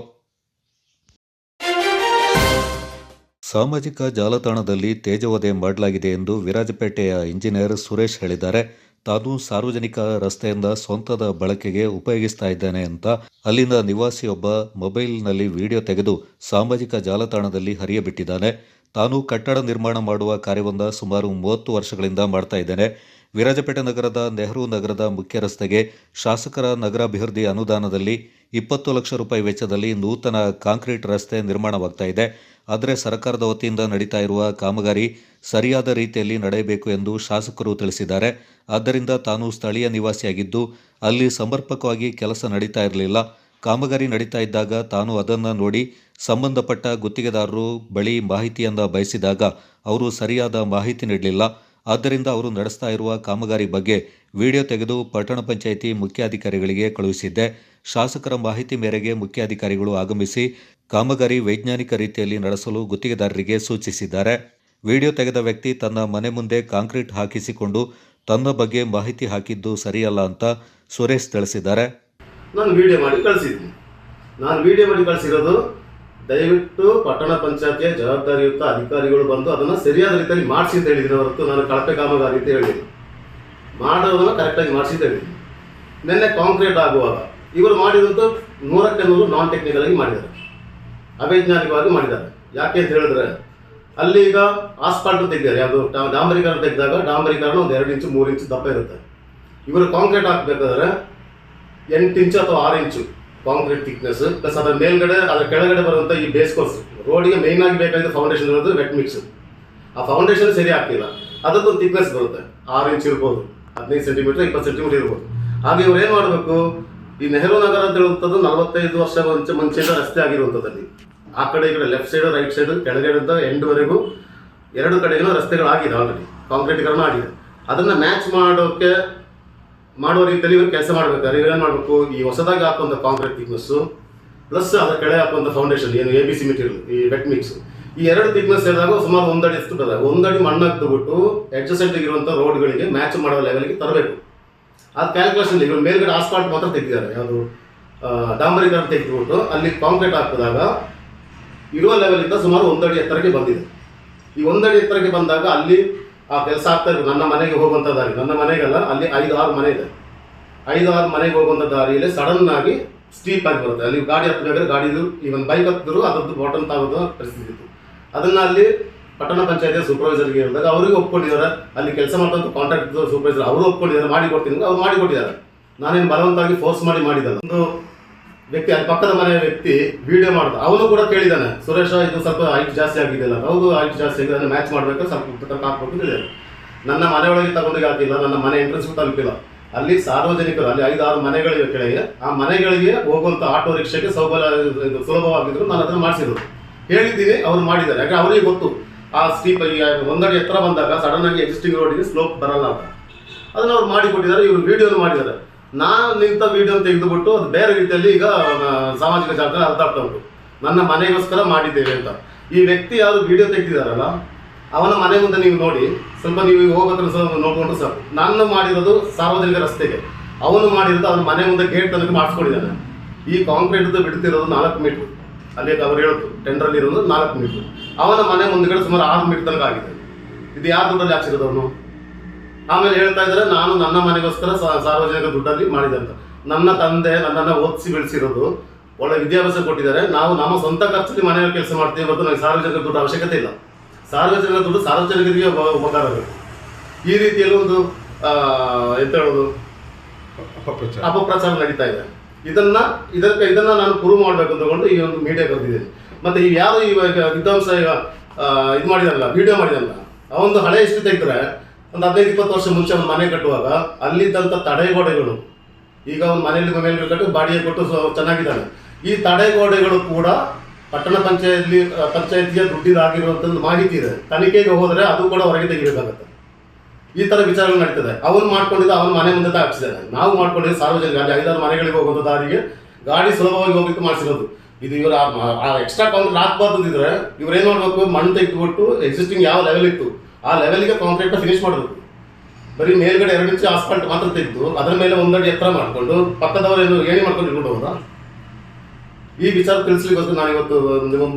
ಸಾಮಾಜಿಕ ಜಾಲತಾಣದಲ್ಲಿ ತೇಜೋವಧೆ ಮಾಡಲಾಗಿದೆ ಎಂದು ವಿರಾಜಪೇಟೆಯ ಇಂಜಿನಿಯರ್ ಸುರೇಶ್ ಹೇಳಿದ್ದಾರೆ. ತಾನು ಸಾರ್ವಜನಿಕ ರಸ್ತೆಯಿಂದ ಸ್ವಂತದ ಬಳಕೆಗೆ ಉಪಯೋಗಿಸ್ತಾ ಇದ್ದೇನೆ ಅಂತ ಅಲ್ಲಿನ ನಿವಾಸಿಯೊಬ್ಬ ಮೊಬೈಲ್ನಲ್ಲಿ ವಿಡಿಯೋ ತೆಗೆದು ಸಾಮಾಜಿಕ ಜಾಲತಾಣದಲ್ಲಿ ಹರಿಯಬಿಟ್ಟಿದ್ದಾನೆ. ತಾನು ಕಟ್ಟಡ ನಿರ್ಮಾಣ ಮಾಡುವ ಕಾರ್ಯವನ್ನ ಸುಮಾರು 30 ವರ್ಷಗಳಿಂದ ಮಾಡ್ತಾ ಇದ್ದೇನೆ. ವಿರಾಜಪೇಟೆ ನಗರದ ನೆಹರು ನಗರದ ಮುಖ್ಯ ರಸ್ತೆಗೆ ಶಾಸಕರ ನಗರಾಭಿವೃದ್ಧಿ ಅನುದಾನದಲ್ಲಿ 20 ಲಕ್ಷ ರೂಪಾಯಿ ವೆಚ್ಚದಲ್ಲಿ ನೂತನ ಕಾಂಕ್ರೀಟ್ ರಸ್ತೆ ನಿರ್ಮಾಣವಾಗ್ತಾ ಇದೆ. ಆದರೆ ಸರ್ಕಾರದ ವತಿಯಿಂದ ನಡೀತಾ ಇರುವ ಕಾಮಗಾರಿ ಸರಿಯಾದ ರೀತಿಯಲ್ಲಿ ನಡೆಯಬೇಕು ಎಂದು ಶಾಸಕರು ತಿಳಿಸಿದ್ದಾರೆ. ಆದ್ದರಿಂದ ತಾನು ಸ್ಥಳೀಯ ನಿವಾಸಿಯಾಗಿದ್ದು ಅಲ್ಲಿ ಸಮರ್ಪಕವಾಗಿ ಕೆಲಸ ನಡೀತಾ ಇರಲಿಲ್ಲ. ಕಾಮಗಾರಿ ನಡೀತಾ ಇದ್ದಾಗ ತಾನು ಅದನ್ನು ನೋಡಿ ಸಂಬಂಧಪಟ್ಟ ಗುತ್ತಿಗೆದಾರರು ಬಳಿ ಮಾಹಿತಿಯನ್ನು ಬಯಸಿದಾಗ ಅವರು ಸರಿಯಾದ ಮಾಹಿತಿ ನೀಡಲಿಲ್ಲ. ಆದ್ದರಿಂದ ಅವರು ನಡೆಸ್ತಾ ಇರುವ ಕಾಮಗಾರಿ ಬಗ್ಗೆ ವಿಡಿಯೋ ತೆಗೆದು ಪಟ್ಟಣ ಪಂಚಾಯಿತಿ ಮುಖ್ಯಾಧಿಕಾರಿಗಳಿಗೆ ಕಳುಹಿಸಿದ್ದೆ. ಶಾಸಕರ ಮಾಹಿತಿ ಮೇರೆಗೆ ಮುಖ್ಯಾಧಿಕಾರಿಗಳು ಆಗಮಿಸಿ ಕಾಮಗಾರಿ ವೈಜ್ಞಾನಿಕ ರೀತಿಯಲ್ಲಿ ನಡೆಸಲು ಗುತ್ತಿಗೆದಾರರಿಗೆ ಸೂಚಿಸಿದ್ದಾರೆ. ವಿಡಿಯೋ ತೆಗೆದ ವ್ಯಕ್ತಿ ತನ್ನ ಮನೆ ಮುಂದೆ ಕಾಂಕ್ರೀಟ್ ಹಾಕಿಸಿಕೊಂಡು ತನ್ನ ಬಗ್ಗೆ ಮಾಹಿತಿ ಹಾಕಿದ್ದು ಸರಿಯಲ್ಲ ಅಂತ ಸುರೇಶ್ ತಿಳಿಸಿದ್ದಾರೆ. ನಾನು ವಿಡಿಯೋ ಮಾಡಿ ಕಳಿಸಿರೋದು ದಯವಿಟ್ಟು ಪಟ್ಟಣ ಪಂಚಾಯತಿಯ ಜವಾಬ್ದಾರಿಯುತ ಅಧಿಕಾರಿಗಳು ಬಂದು ಅದನ್ನು ಸರಿಯಾದ ರೀತಿಯಲ್ಲಿ ಮಾಡಿಸಿ ಅಂತ ಹೇಳಿದ್ದೀನಿ ಹೊರತು ನಾನು ಕಳಪೆ ಕಾಮಗಾರಿ ಅಂತ ಹೇಳಿಲ್ಲ. ಮಾಡೋದನ್ನು ಕರೆಕ್ಟಾಗಿ ಮಾಡಿಸಿ ಅಂತ ಹೇಳಿದ್ದೀನಿ. ನಿನ್ನೆ ಕಾಂಕ್ರೀಟ್ ಆಗುವಾಗ ಇವರು ಮಾಡಿದಂತೂ 100ಕ್ಕೆ 100 ನಾನ್ ಟೆಕ್ನಿಕಲ್ ಆಗಿ ಮಾಡಿದ್ದಾರೆ, ಅವೈಜ್ಞಾನಿಕವಾಗಿ ಮಾಡಿದ್ದಾರೆ. ಯಾಕೆ ಅಂತ ಹೇಳಿದ್ರೆ ಅಲ್ಲಿ ಈಗ ಆಸ್ಫಾಲ್ಟ್ ತೆಗೆದಿದ್ದಾರೆ. ಯಾವುದು ಡಾಂಬರೀಕರಣ ತೆಗೆದಾಗ ಡಾಂಬರೀಕರಣ ಒಂದು 2 ಇಂಚು 3 ಇಂಚು ದಪ್ಪ ಇರುತ್ತೆ. ಇವರು ಕಾಂಕ್ರೀಟ್ ಹಾಕಬೇಕಾದ್ರೆ 8 ಇಂಚು ಅಥವಾ 6 ಇಂಚು ಕಾಂಕ್ರೀಟ್ ಥಿಕ್ನೆಸ್ ಪ್ಲಸ್ ಅದರ ಮೇಲ್ಗಡೆ ಅದರ ಕೆಳಗಡೆ ಬರುವಂಥ ಈ ಬೇಸ್ ಕೋರ್ಸ್ ರೋಡಿಗೆ ಮೇಯ್ನ್ ಆಗಿ ಬೇಕಾಗಿದ್ದ ಫೌಂಡೇಶನ್ ಇರೋದು ವೆಟ್ ಮಿಕ್ಸ್. ಆ ಫೌಂಡೇಶನ್ ಸರಿ ಆಗ್ತಿಲ್ಲ, ಅದಕ್ಕೊಂದು ಥಿಕ್ನೆಸ್ ಬರುತ್ತೆ 6 ಇಂಚ್ ಇರ್ಬೋದು, 15 ಸೆಂಟಿಮೀಟರ್ 20 ಸೆಂಟಿಮೀಟರ್ ಇರ್ಬೋದು. ಹಾಗೆ ಇವ್ರು ಏನು ಮಾಡಬೇಕು, ಈ ನೆಹರು ನಗರ ಅಂತ ಹೇಳುವಂಥದ್ದು 45 ವರ್ಷ ಮುಂಚೆಯಿಂದ ರಸ್ತೆ ಆಗಿರುವಂಥದ್ದಲ್ಲಿ ಆ ಕಡೆ ಈ ಕಡೆ ಲೆಫ್ಟ್ ಸೈಡು ರೈಟ್ ಸೈಡು ಕೆಳಗಡೆಯಿಂದ ಎಂಡ್ವರೆಗೂ 2 ಕಡೆಗೂ ರಸ್ತೆಗಳಾಗಿದೆ, ಆಲ್ರೆಡಿ ಕಾಂಕ್ರೀಟೀಕರಣ ಆಗಿದೆ. ಅದನ್ನು ಮ್ಯಾಚ್ ಮಾಡುವ ರೀತಿಯಲ್ಲಿ ಇವರು ಕೆಲಸ ಮಾಡಬೇಕಾದ್ರೆ ಇವ್ರು ಏನು ಮಾಡಬೇಕು, ಈ ಹೊಸದಾಗಿ ಹಾಕುವಂಥ ಕಾಂಕ್ರೀಟ್ ಥಿಕ್ನೆಸ್ಸು ಪ್ಲಸ್ ಅದರ ಕೆಳಗೆ ಹಾಕುವಂಥ ಫೌಂಡೇಶನ್ ಏನು ABC ಮೆಟೀರಿಯಲ್ ಈ ವೆಟ್ ಮಿಕ್ಸ್, ಈ 2 ಥಿಕ್ನೆಸ್ ಸೇರಿದಾಗ ಸುಮಾರು 1 ಅಡಿ ಎಷ್ಟು ಬರ್ತದೆ. 1 ಅಡಿ ಮಣ್ಣು ಹಾಕ್ಬಿಟ್ಟು ಅಡ್ಜಸೆಂಟ್ ಇರುವಂಥ ರೋಡ್ಗಳಿಗೆ ಮ್ಯಾಚ್ ಮಾಡುವ ಲೆವೆಲ್ಗೆ ತರಬೇಕು. ಅದು ಕ್ಯಾಲ್ಕುಲೇಷನ್ ಇವರು ಮೇಲ್ಗಡೆ ಆಸ್ಫಾಲ್ಟ್ ಮಾತ್ರ ತೆಗೆದಿದ್ದಾರೆ, ಯಾವುದು ಡಾಂಬರೀಕರಣ ತೆಗೆದುಬಿಟ್ಟು ಅಲ್ಲಿ ಕಾಂಕ್ರೀಟ್ ಹಾಕಿದಾಗ ಇರುವ ಲೆವೆಲಿಂದ ಸುಮಾರು 1 ಅಡಿ ಎತ್ತರಕ್ಕೆ ಬಂದಿದೆ. ಈ 1 ಅಡಿ ಎತ್ತರಕ್ಕೆ ಬಂದಾಗ ಅಲ್ಲಿ ಆ ಕೆಲಸ ಆಗ್ತಾ ಇருக்கு. ನನ್ನ ಮನೆಗೆ ಹೋಗುವಂಥ ದಾರಿ, ನನ್ನ ಮನೆಗೆಲ್ಲ ಅಲ್ಲಿ 5-6 ಮನೆ ಇದೆ. 5-6 ಮನೆಗೆ ಹೋಗುವಂಥ ದಾರಿಯಲ್ಲಿ ಸಡನ್ ಆಗಿ ಸ್ಟೀಪ್ ಆಗಿ ಬರುತ್ತೆ. ಅಲ್ಲಿ ಗಾಡಿ ಹತ್ತಬೇಕಾದ್ರೆ ಗಾಡಿದು ಇವನ್ ಬೈಕ್ ಹತ್ತಿದ್ರು ಅದರದ್ದು ಬಾಟಮ್ ತಾಗೋದು ಪರಿಸ್ಥಿತಿ ಇತ್ತು. ಅದನ್ನು ಅಲ್ಲಿ ಪಟ್ಟಣ ಪಂಚಾಯತಿಯ ಸೂಪರ್ವೈಸರ್ಗೆ ಹೇಳಿದಾಗ ಅವರಿಗೆ ಒಪ್ಕೊಂಡಿದ್ದಾರೆ. ಅಲ್ಲಿ ಕೆಲಸ ಮಾಡ್ತಂಥ ಕಾಂಟ್ರಾಕ್ಟ್ ಸೂಪರ್ವೈಸರ್ ಅವರು ಒಪ್ಕೊಂಡಿದ್ದಾರೆ, ಮಾಡಿಕೊಡ್ತೀನಿ ಅವ್ರು ಮಾಡಿಕೊಟ್ಟಿದ್ದಾರೆ. ನಾನೇನು ಬಲವಂತವಾಗಿ ಫೋರ್ಸ್ ಮಾಡಿದ್ದಲ್ಲ. ಒಂದು ವ್ಯಕ್ತಿ ಅಲ್ಲಿ ಪಕ್ಕದ ಮನೆಯ ವ್ಯಕ್ತಿ ವಿಡಿಯೋ ಮಾಡ್ದ, ಅವನು ಕೂಡ ಕೇಳಿದ್ದಾನೆ, ಸುರೇಶ ಇದು ಸ್ವಲ್ಪ ಹೈಟ್ ಜಾಸ್ತಿ ಆಗಿದೆಯಲ್ಲ. ಹೌದು ಹೈಟ್ ಜಾಸ್ತಿ ಆಗಿದೆ, ಅದನ್ನು ಮ್ಯಾಚ್ ಮಾಡಬೇಕು, ಸ್ವಲ್ಪ ಉತ್ತರ ಹಾಕ್ಬೇಕು ಅಂತ ಹೇಳಿದ್ದಾರೆ. ನನ್ನ ಮನೆಯೊಳಗೆ ತಗೊಂಡಿಗೆ ಹಾಕಿಲ್ಲ, ನನ್ನ ಮನೆ ಎಂಟ್ರೆನ್ಸ್ಗೂ ತಲುಪಿಲ್ಲ. ಅಲ್ಲಿ ಸಾರ್ವಜನಿಕರು ಅಲ್ಲಿ 5-6 ಮನೆಗಳಿಗೆ ಕೆಳಗೆ ಆ ಮನೆಗಳಿಗೆ ಹೋಗುವಂಥ ಆಟೋ ರಿಕ್ಷಾಗೆ ಸುಲಭವಾಗಿದ್ರು ನಾನು ಅದನ್ನು ಮಾಡಿಸಿರೋದು ಹೇಳಿದ್ದೀನಿ. ಅವ್ರು ಮಾಡಿದ್ದಾರೆ, ಯಾಕಂದ್ರೆ ಅವರಿಗೆ ಗೊತ್ತು ಆ ಸ್ಟೀಪ್ 1 ಅಡಿ ಎತ್ತರ ಬಂದಾಗ ಸಡನ್ ಆಗಿ ಎಕ್ಸಿಸ್ಟಿಂಗ್ ರೋಡಿಗೆ ಸ್ಲೋಪ್ ಬರಲ್ಲ ಅಂತ. ಅದನ್ನು ಅವ್ರು ಮಾಡಿಕೊಟ್ಟಿದ್ದಾರೆ. ಇವರು ವಿಡಿಯೋನು ಮಾಡಿದ್ದಾರೆ. ನಾನು ನಿಂತ ವಿಡಿಯೋ ತೆಗೆದುಬಿಟ್ಟು ಅದು ಬೇರೆ ರೀತಿಯಲ್ಲಿ ಈಗ ಸಾಮಾಜಿಕ ಜಾಲತಾಣ ಅರ್ಥ ಉಂಟು, ನನ್ನ ಮನೆಗೋಸ್ಕರ ಮಾಡಿದ್ದೇವೆ ಅಂತ. ಈ ವ್ಯಕ್ತಿ ಯಾರು ವಿಡಿಯೋ ತೆಗೆದಿದ್ದಾರಲ್ಲ ಅವನ ಮನೆ ಮುಂದೆ ನೀವು ನೋಡಿ, ಸ್ವಲ್ಪ ನೀವು ಹೋಗೋದ್ರ ಸ್ವಲ್ಪ ನೋಡಿಕೊಂಡು ಸಾಕು. ನಾನು ಮಾಡಿರೋದು ಸಾರ್ವಜನಿಕ ರಸ್ತೆಗೆ, ಅವನು ಮಾಡಿರೋದು ಅವನ ಮನೆ ಮುಂದೆ ಗೇಟ್ ತನಕ ಮಾಡಿಸ್ಕೊಂಡಿದ್ದಾನೆ. ಈ ಕಾಂಕ್ರೀಟ್ದು ಬಿಡ್ತಿರೋದು 4 ಮೀಟ್ರು, ಅಲ್ಲಿ ಅವ್ರು ಹೇಳೋದು ಟೆಂಡರಲ್ಲಿ ಇರೋದು 4 ಮೀಟ್ರು. ಅವನ ಮನೆ ಮುಂದೆಗಡೆ ಸುಮಾರು 6 ಮೀಟರ್ ತನಕ ಆಗಿದೆ. ಇದು ಯಾರು ದುಡ್ಡಲ್ಲಿ ಹಾಕ್ಸಿರೋದು ಅವನು? ಆಮೇಲೆ ಹೇಳ್ತಾ ಇದ್ದಾರೆ ನಾನು ನನ್ನ ಮನೆಗೋಸ್ಕರ ಸಾರ್ವಜನಿಕ ದುಡ್ಡಲ್ಲಿ ಮಾಡಿದೆ ಅಂತ. ನನ್ನ ತಂದೆ ನನ್ನನ್ನು ಓದಿಸಿ ಬೆಳೆಸಿರೋದು, ಒಳ್ಳೆ ವಿದ್ಯಾಭ್ಯಾಸ ಕೊಟ್ಟಿದ್ದಾರೆ. ನಾವು ನಮ್ಮ ಸ್ವಂತ ಖರ್ಚಲ್ಲಿ ಮನೆಯಲ್ಲಿ ಕೆಲಸ ಮಾಡ್ತೀವಿ ಮತ್ತು ನನಗೆ ಸಾರ್ವಜನಿಕ ದುಡ್ಡು ಅವಶ್ಯಕತೆ ಇಲ್ಲ. ಸಾರ್ವಜನಿಕ ದುಡ್ಡು ಸಾರ್ವಜನಿಕರಿಗೆ ಉಪಕಾರ ಆಗಬೇಕು. ಈ ರೀತಿಯಲ್ಲಿ ಒಂದು ಎಂತ ಹೇಳೋದು ಅಪಪ್ರಚಾರ ನಡೀತಾ ಇದೆ. ಇದನ್ನ ನಾನು ಪ್ರೂವ್ ಮಾಡಬೇಕು ಅಂತಕೊಂಡು ಈ ಒಂದು ಮೀಡಿಯಾ ಕರೆದಿದ್ದೇನೆ. ಮತ್ತು ಈ ಯಾರು ಇವಾಗ ವಿದ್ವಾಂಸ ಈಗ ಇದು ಮಾಡಿದಲ್ಲ, ವಿಡಿಯೋ ಮಾಡಿದಲ್ಲ, ಅವೊಂದು ಹಳೆ ಹಿಸ್ಟ್ರಿ ತೆಗೆದ್ರೆ ಒಂದು 15-20 ವರ್ಷ ಮುಂಚೆ ಒಂದು ಮನೆ ಕಟ್ಟುವಾಗ ಅಲ್ಲಿದ್ದಂಥ ತಡೆಗೋಡೆಗಳು, ಈಗ ಒಂದು ಮನೆಯಲ್ಲಿ ಕಟ್ಟು ಬಾಡಿಗೆ ಕೊಟ್ಟು ಚೆನ್ನಾಗಿದ್ದಾನೆ. ಈ ತಡೆಗೋಡೆಗಳು ಕೂಡ ಪಟ್ಟಣ ಪಂಚಾಯತಿಯ ದುಡ್ಡಿದಾಗಿರುವಂಥದ್ದು ಮಾಹಿತಿ ಇದೆ. ತನಿಖೆಗೆ ಹೋದರೆ ಅದು ಕೂಡ ಹೊರಗೆ ತೆಗಿಬೇಕಾಗತ್ತೆ. ಈ ಥರ ವಿಚಾರಗಳು ನಡೀತದೆ. ಅವನು ಮಾಡ್ಕೊಂಡಿದ್ದ ಅವನ ಮನೆ ಮುಂದೆ ಹಾಕ್ಸಿದ್ದಾನೆ. ನಾವು ಮಾಡ್ಕೊಂಡಿದ್ದು ಸಾರ್ವಜನಿಕ ಅಲ್ಲಿ 5-6 ಮನೆಗಳಿಗೆ ಹೋಗುವಂಥ ದಾರಿಗೆ ಗಾಡಿ ಸುಲಭವಾಗಿ ಹೋಗಿತ್ತು ಮಾಡಿಸಿರೋದು. ಇದು ಇವರ ಎಕ್ಸ್ಟ್ರಾ ಕಾಂಕ್ರೀಟ್ ಹಾಕ್ಬಾರ್ದಿದ್ರೆ ಇವ್ರು ಏನು ಮಾಡಬೇಕು, ಮಣ್ಣು ತೆಗೆದುಬಿಟ್ಟು ಎಕ್ಸಿಸ್ಟಿಂಗ್ ಯಾವ ಲೆವೆಲ್ ಇತ್ತು ಆ ಲೆವೆಲ್ಗೆ ಕಾಂಕ್ರೀಟ್ನ ಫಿನಿಶ್ ಮಾಡಬೇಕು. ಬರೀ ಮೇಲ್ಗಡೆ 2 ಇಂಚು ಆಸ್ಫಾಲ್ಟ್ ಮಾತ್ರ ತೆಗೆದು ಅದರ ಮೇಲೆ 1 ಅಡಿ ಎತ್ತರ ಮಾಡಿಕೊಂಡು ಪಕ್ಕದವರೇನು ಏಣಿ ಮಾಡ್ಕೊಂಡು ಇಟ್ಕೊಂಡು ಹೋಗೋದಾ? ಈ ವಿಚಾರ ತಿಳಿಸ್ಲಿಕ್ಕೋಸ್ಕರ ನಾನು ಇವತ್ತು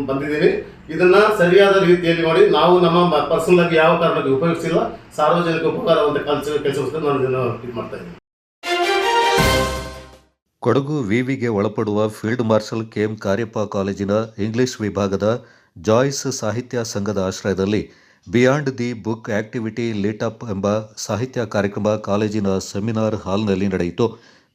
ಬಂದಿದ್ದೀನಿ. ಇದನ್ನ ಸರಿಯಾದ ರೀತಿಯಲ್ಲಿ ಮಾಡಿ ನಾವು ನಮ್ಮ ಪರ್ಸನಲ್ ಆಗಿ ಯಾವ ಕಾರಣಕ್ಕೆ ಉಪಯೋಗಿಸಿಲ್ಲ, ಸಾರ್ವಜನಿಕ ಉಪಕಾರವಂತ ಕೆಲಸಕ್ಕೋಸ್ಕರ ನಾನು ಇದನ್ನು ಇದು ಮಾಡ್ತಾ ಇದ್ದೀನಿ. ಕೊಡಗು ವಿವಿಗೆ ಒಳಪಡುವ ಫೀಲ್ಡ್ ಮಾರ್ಷಲ್ ಕೆಎಂ ಕಾರ್ಯಪ್ಪ ಕಾಲೇಜಿನ ಇಂಗ್ಲಿಷ್ ವಿಭಾಗದ ಜಾಯ್ಸ್ ಸಾಹಿತ್ಯ ಸಂಘದ ಆಶ್ರಯದಲ್ಲಿ beyond the book activity lead up ಎಂಬ ಸಾಹಿತ್ಯ ಕಾರ್ಯಕ್ರಮ ಕಾಲೇಜಿನ ಸೆಮಿನಾರ್ ಹಾಲ್ನಲ್ಲಿ ನಡೆಯಿತು.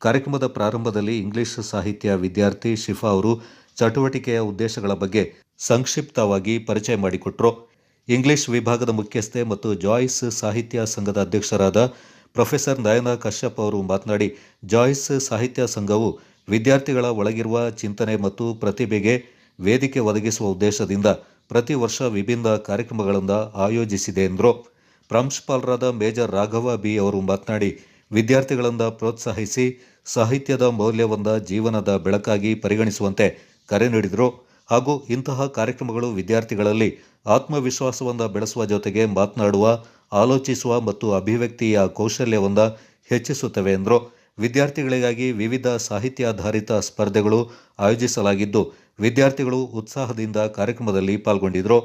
ಕಾರ್ಯಕ್ರಮದ ಪ್ರಾರಂಭದಲ್ಲಿ ಇಂಗ್ಲಿಷ್ ಸಾಹಿತ್ಯ ವಿದ್ಯಾರ್ಥಿ ಶಿಫಾ ಅವರು ಚಟುವಟಿಕೆಯ ಉದ್ದೇಶಗಳ ಬಗ್ಗೆ ಸಂಕ್ಷಿಪ್ತವಾಗಿ ಪರಿಚಯ ಮಾಡಿಕೊಟ್ರು. ಇಂಗ್ಲಿಷ್ ವಿಭಾಗದ ಮುಖ್ಯಸ್ಥೆ ಮತ್ತು ಜಾಯ್ಸ್ ಸಾಹಿತ್ಯ ಸಂಘದ ಅಧ್ಯಕ್ಷರಾದ ಪ್ರೊಫೆಸರ್ ನಯನ ಕಶ್ಯಪ್ ಅವರು ಮಾತನಾಡಿ, ಜಾಯ್ಸ್ ಸಾಹಿತ್ಯ ಸಂಘವು ವಿದ್ಯಾರ್ಥಿಗಳ ಒಳಗಿರುವ ಚಿಂತನೆ ಮತ್ತು ಪ್ರತಿಭೆಗೆ ವೇದಿಕೆ ಒದಗಿಸುವ ಉದ್ದೇಶದಿಂದ ಪ್ರತಿ ವರ್ಷ ವಿಭಿನ್ನ ಕಾರ್ಯಕ್ರಮಗಳನ್ನು ಆಯೋಜಿಸಿದೆ ಎಂದರು. ಪ್ರಾಂಶುಪಾಲರಾದ ಮೇಜರ್ ರಾಘವ ಬಿ ಅವರು ಮಾತನಾಡಿ, ವಿದ್ಯಾರ್ಥಿಗಳಿಂದ ಪ್ರೋತ್ಸಾಹಿಸಿ ಸಾಹಿತ್ಯದ ಮೌಲ್ಯವನ್ನು ಜೀವನದ ಬೆಳಕಾಗಿ ಪರಿಗಣಿಸುವಂತೆ ಕರೆ ನೀಡಿದರು. ಹಾಗೂ ಇಂತಹ ಕಾರ್ಯಕ್ರಮಗಳು ವಿದ್ಯಾರ್ಥಿಗಳಲ್ಲಿ ಆತ್ಮವಿಶ್ವಾಸವನ್ನು ಬೆಳೆಸುವ ಜೊತೆಗೆ ಮಾತನಾಡುವ, ಆಲೋಚಿಸುವ ಮತ್ತು ಅಭಿವ್ಯಕ್ತಿಯ ಕೌಶಲ್ಯವನ್ನು ಹೆಚ್ಚಿಸುತ್ತವೆ ಎಂದರು. ವಿದ್ಯಾರ್ಥಿಗಳಿಗಾಗಿ ವಿವಿಧ ಸಾಹಿತ್ಯಾಧಾರಿತ ಸ್ಪರ್ಧೆಗಳು ಆಯೋಜಿಸಲಾಗಿದ್ದು ವಿದ್ಯಾರ್ಥಿಗಳು ಉತ್ಸಾಹದಿಂದ ಕಾರ್ಯಕ್ರಮದಲ್ಲಿ ಪಾಲ್ಗೊಂಡಿದ್ದರು.